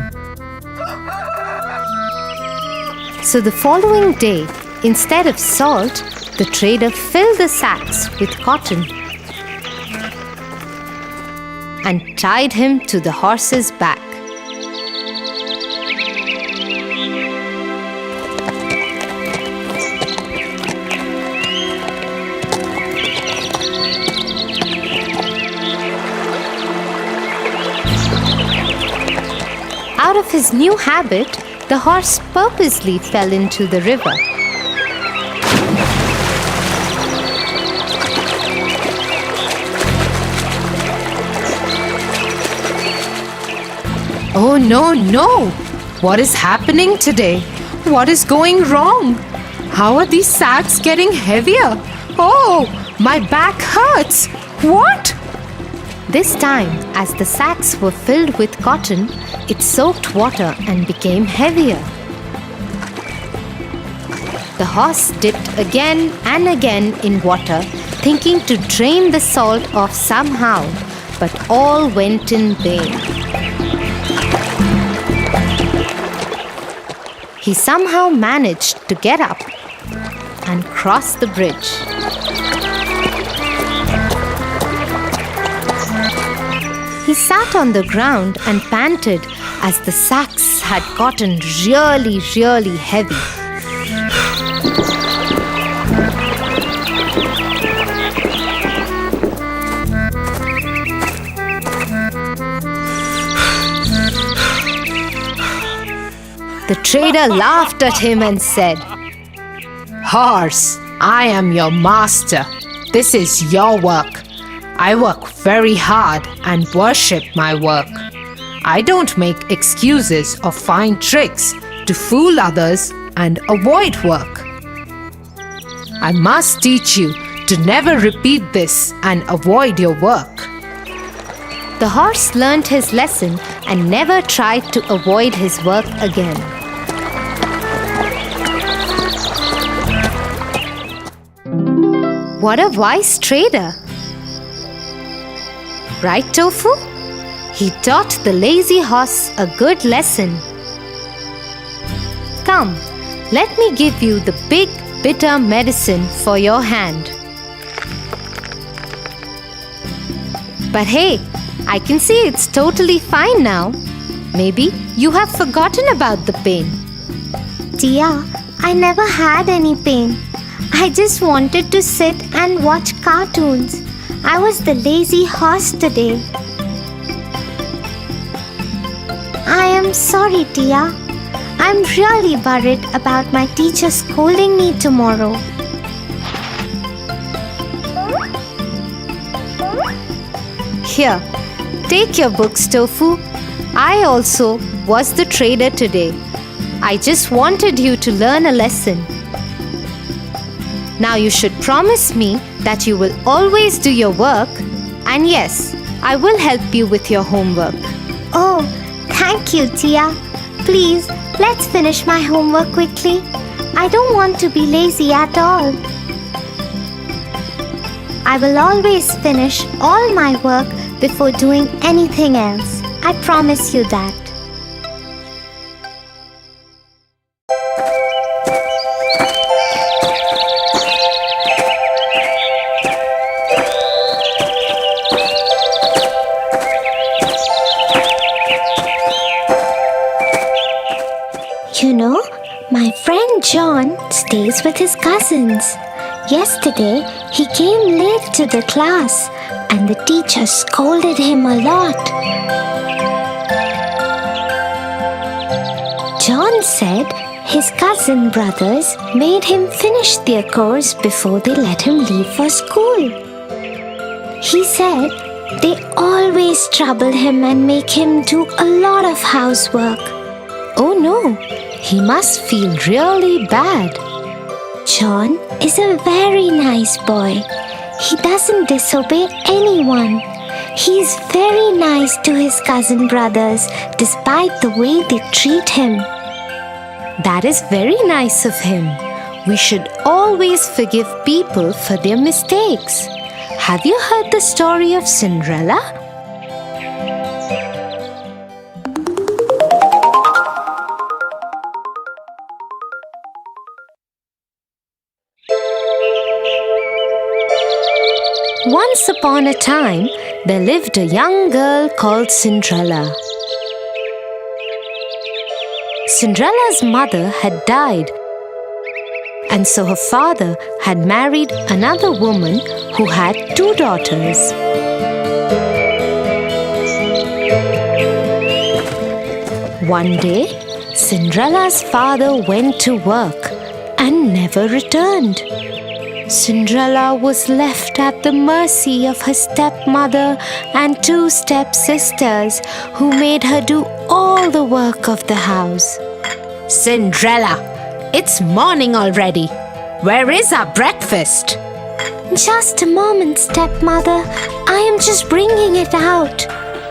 So the following day, instead of salt, the trader filled the sacks with cotton and tied him to the horse's back. Out of his new habit, the horse purposely fell into the river. Oh no, no! What is happening today? What is going wrong? How are these sacks getting heavier? Oh, my back hurts! What? This time, as the sacks were filled with cotton, it soaked water and became heavier. The horse dipped again and again in water, thinking to drain the salt off somehow, but all went in vain. He somehow managed to get up and cross the bridge. He sat on the ground and panted as the sacks had gotten really, really heavy. The trader laughed at him and said, Horse, I am your master. This is your work. I work very hard and worship my work. I don't make excuses or find tricks to fool others and avoid work. I must teach you to never repeat this and avoid your work. The horse learned his lesson and never tried to avoid his work again. What a wise trader! Right, Tofu? He taught the lazy horse a good lesson. Come, let me give you the big bitter medicine for your hand. But hey, I can see it's totally fine now. Maybe you have forgotten about the pain. Tia, I never had any pain. I just wanted to sit and watch cartoons. I was the lazy horse today. I am sorry, Tia. I'm really worried about my teacher scolding me tomorrow. Here, take your books, Tofu. I also was the trader today. I just wanted you to learn a lesson. Now you should promise me that you will always do your work, and yes, I will help you with your homework. Oh, thank you, Tia. Please, let's finish my homework quickly. I don't want to be lazy at all. I will always finish all my work before doing anything else. I promise you that. You know, my friend John stays with his cousins. Yesterday, he came late to the class and the teacher scolded him a lot. John said his cousin brothers made him finish their course before they let him leave for school. He said they always trouble him and make him do a lot of housework. Oh no, he must feel really bad. John is a very nice boy. He doesn't disobey anyone. He's very nice to his cousin brothers despite the way they treat him. That is very nice of him. We should always forgive people for their mistakes. Have you heard the story of Cinderella? Once upon a time, there lived a young girl called Cinderella. Cinderella's mother had died, and so her father had married another woman who had 2 daughters. One day, Cinderella's father went to work and never returned. Cinderella was left at the mercy of her stepmother and 2 stepsisters who made her do all the work of the house. Cinderella, it's morning already. Where is our breakfast? Just a moment, stepmother. I am just bringing it out.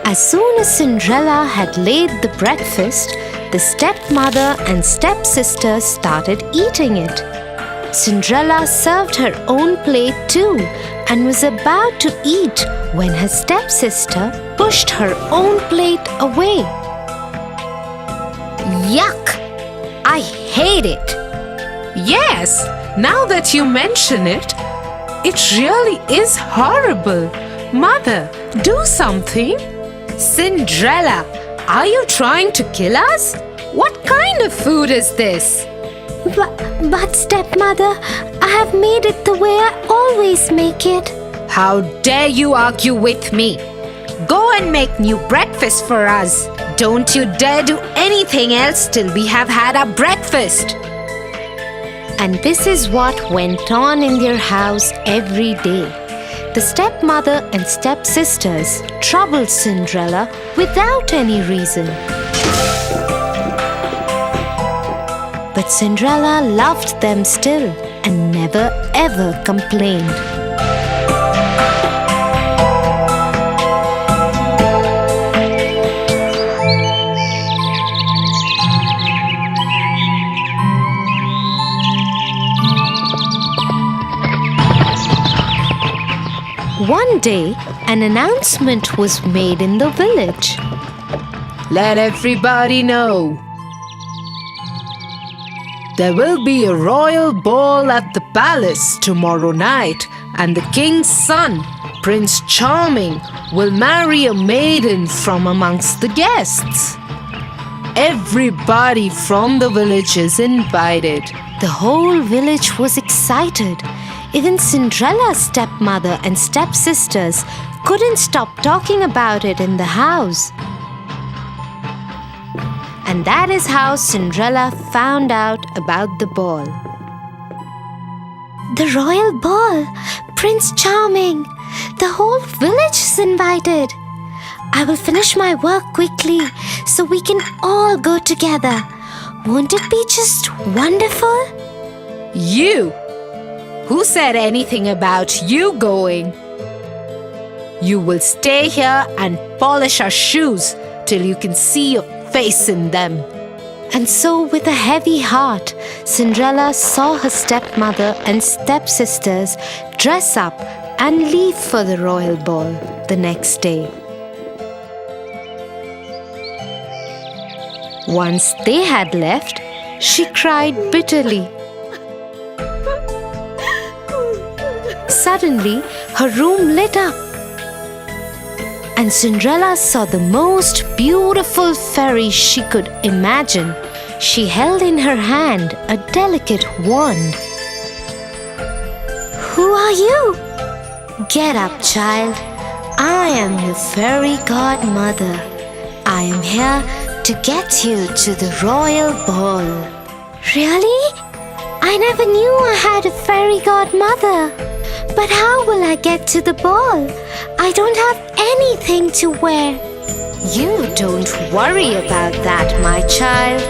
As soon as Cinderella had laid the breakfast, the stepmother and stepsister started eating it. Cinderella served her own plate too and was about to eat when her stepsister pushed her own plate away. Yuck! I hate it. Yes, now that you mention it, it really is horrible. Mother, do something. Cinderella, are you trying to kill us? What kind of food is this? But stepmother, I have made it the way I always make it. How dare you argue with me? Go and make new breakfast for us. Don't you dare do anything else till we have had our breakfast. And this is what went on in their house every day. The stepmother and stepsisters troubled Cinderella without any reason. But Cinderella loved them still and never ever complained. One day, an announcement was made in the village. Let everybody know. There will be a royal ball at the palace tomorrow night, and the king's son, Prince Charming, will marry a maiden from amongst the guests. Everybody from the village is invited. The whole village was excited. Even Cinderella's stepmother and stepsisters couldn't stop talking about it in the house. And that is how Cinderella found out about the ball. The royal ball! Prince Charming! The whole village is invited. I will finish my work quickly so we can all go together. Won't it be just wonderful? You? Who said anything about you going? You will stay here and polish our shoes till you can see your face in them." And so, with a heavy heart, Cinderella saw her stepmother and stepsisters dress up and leave for the royal ball the next day. Once they had left, she cried bitterly. Suddenly, her room lit up, and Cinderella saw the most beautiful fairy she could imagine. She held in her hand a delicate wand. "Who are you?" "Get up, child. I am your fairy godmother. I am here to get you to the royal ball." "Really? I never knew I had a fairy godmother. But how will I get to the ball? I don't have anything to wear." "You don't worry about that, my child.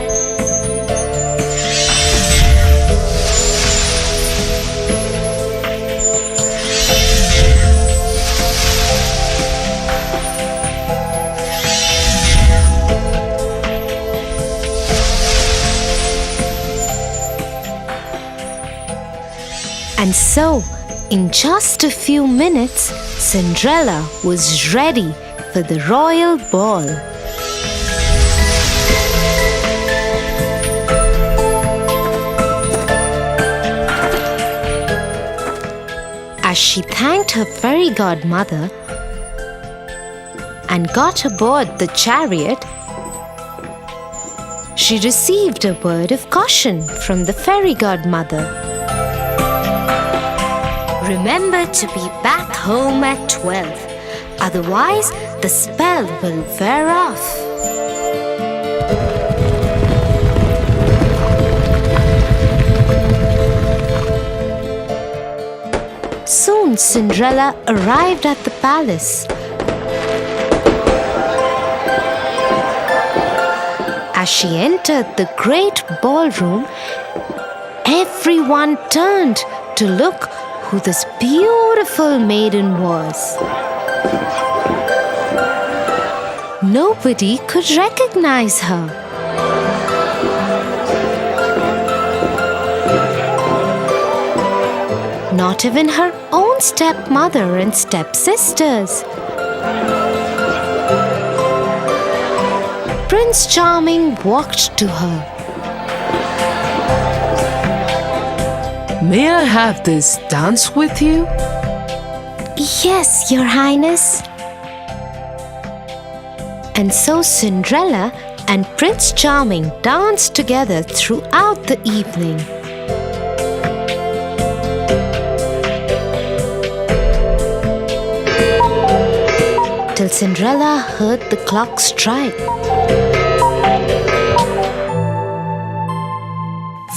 And so, in just a few minutes, Cinderella was ready for the royal ball. As she thanked her fairy godmother and got aboard the chariot, she received a word of caution from the fairy godmother. "Remember to be back home at 12. Otherwise, the spell will wear off." Soon Cinderella arrived at the palace. As she entered the great ballroom, everyone turned to look who this beautiful maiden was. Nobody could recognize her. Not even her own stepmother and stepsisters. Prince Charming walked to her. May I have this dance with you? "Yes, Your Highness." And so Cinderella and Prince Charming danced together throughout the evening. Till Cinderella heard the clock strike.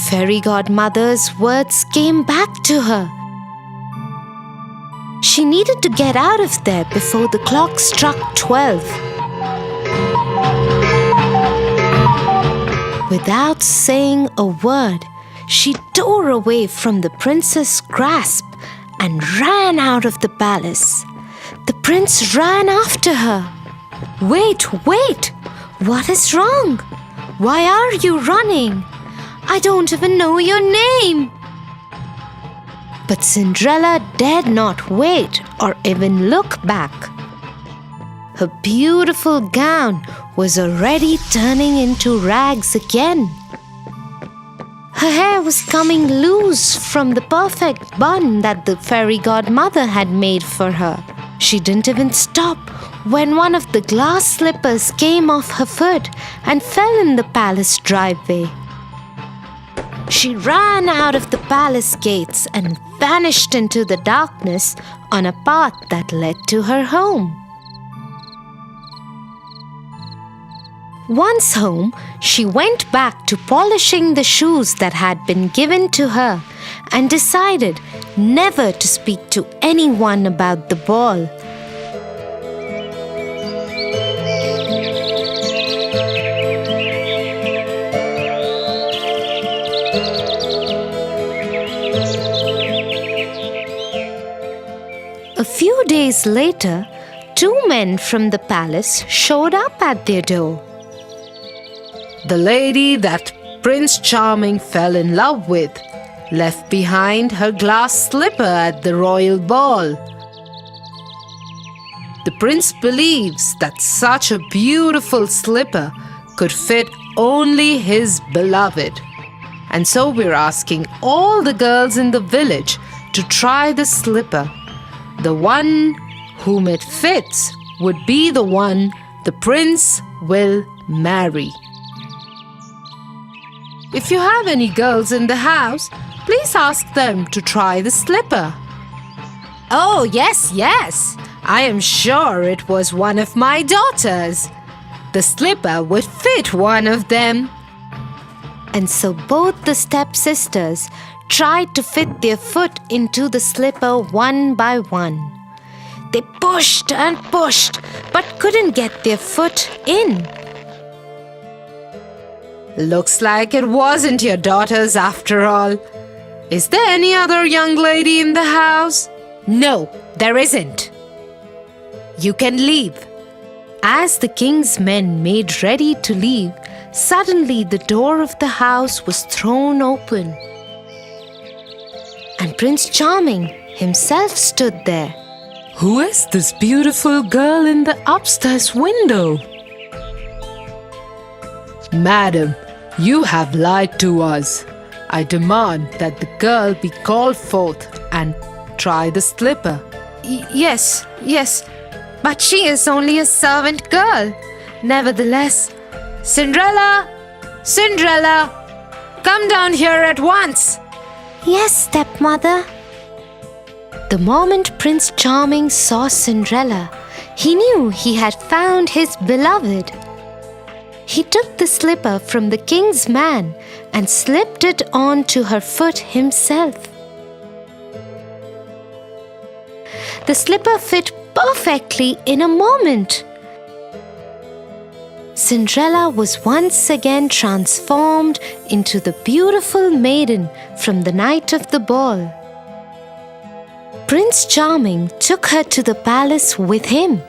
Fairy godmother's words came back to her. She needed to get out of there before the clock struck 12. Without saying a word, she tore away from the prince's grasp and ran out of the palace. The prince ran after her. "Wait, wait! What is wrong? Why are you running? I don't even know your name." But Cinderella dared not wait or even look back. Her beautiful gown was already turning into rags again. Her hair was coming loose from the perfect bun that the fairy godmother had made for her. She didn't even stop when one of the glass slippers came off her foot and fell in the palace driveway. She ran out of the palace gates and vanished into the darkness on a path that led to her home. Once home, she went back to polishing the shoes that had been given to her and decided never to speak to anyone about the ball. A few days later, two men from the palace showed up at their door. The lady that Prince Charming fell in love with left behind her glass slipper at the royal ball. The prince believes that such a beautiful slipper could fit only his beloved. And so we're asking all the girls in the village to try the slipper. The one whom it fits would be the one the prince will marry. If you have any girls in the house, please ask them to try the slipper. Oh, yes, yes. I am sure it was one of my daughters. The slipper would fit one of them. And so both the stepsisters tried to fit their foot into the slipper one by one. They pushed and pushed, but couldn't get their foot in. Looks like it wasn't your daughters after all. Is there any other young lady in the house? No, there isn't. You can leave. As the king's men made ready to leave, suddenly the door of the house was thrown open. And Prince Charming himself stood there. Who is this beautiful girl in the upstairs window? Madam, you have lied to us. I demand that the girl be called forth and try the slipper. Yes, but she is only a servant girl. Nevertheless, Cinderella, come down here at once. Yes, stepmother. The moment Prince Charming saw Cinderella, he knew he had found his beloved. He took the slipper from the king's man and slipped it onto her foot himself. The slipper fit perfectly in a moment. Cinderella was once again transformed into the beautiful maiden from the night of the ball. Prince Charming took her to the palace with him.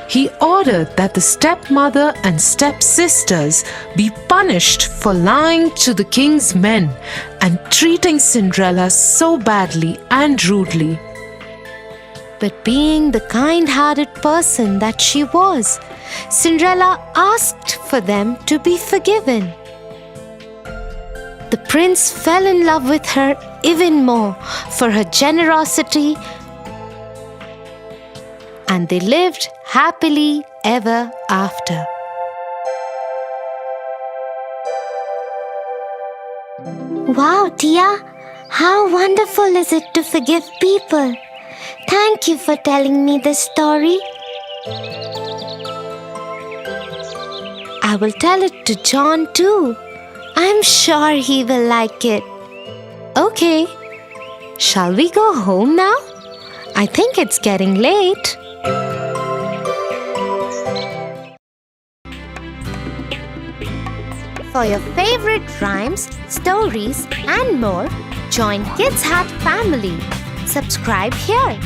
He ordered that the stepmother and stepsisters be punished for lying to the king's men and treating Cinderella so badly and rudely. But being the kind-hearted person that she was, Cinderella asked for them to be forgiven. The prince fell in love with her even more for her generosity, and they lived happily ever after. Wow, Tia, how wonderful is it to forgive people? Thank you for telling me this story. I will tell it to John too. I'm sure he will like it. Okay, shall we go home now? I think it's getting late. For your favorite rhymes, stories, and more, join Kids Hut family. Subscribe here.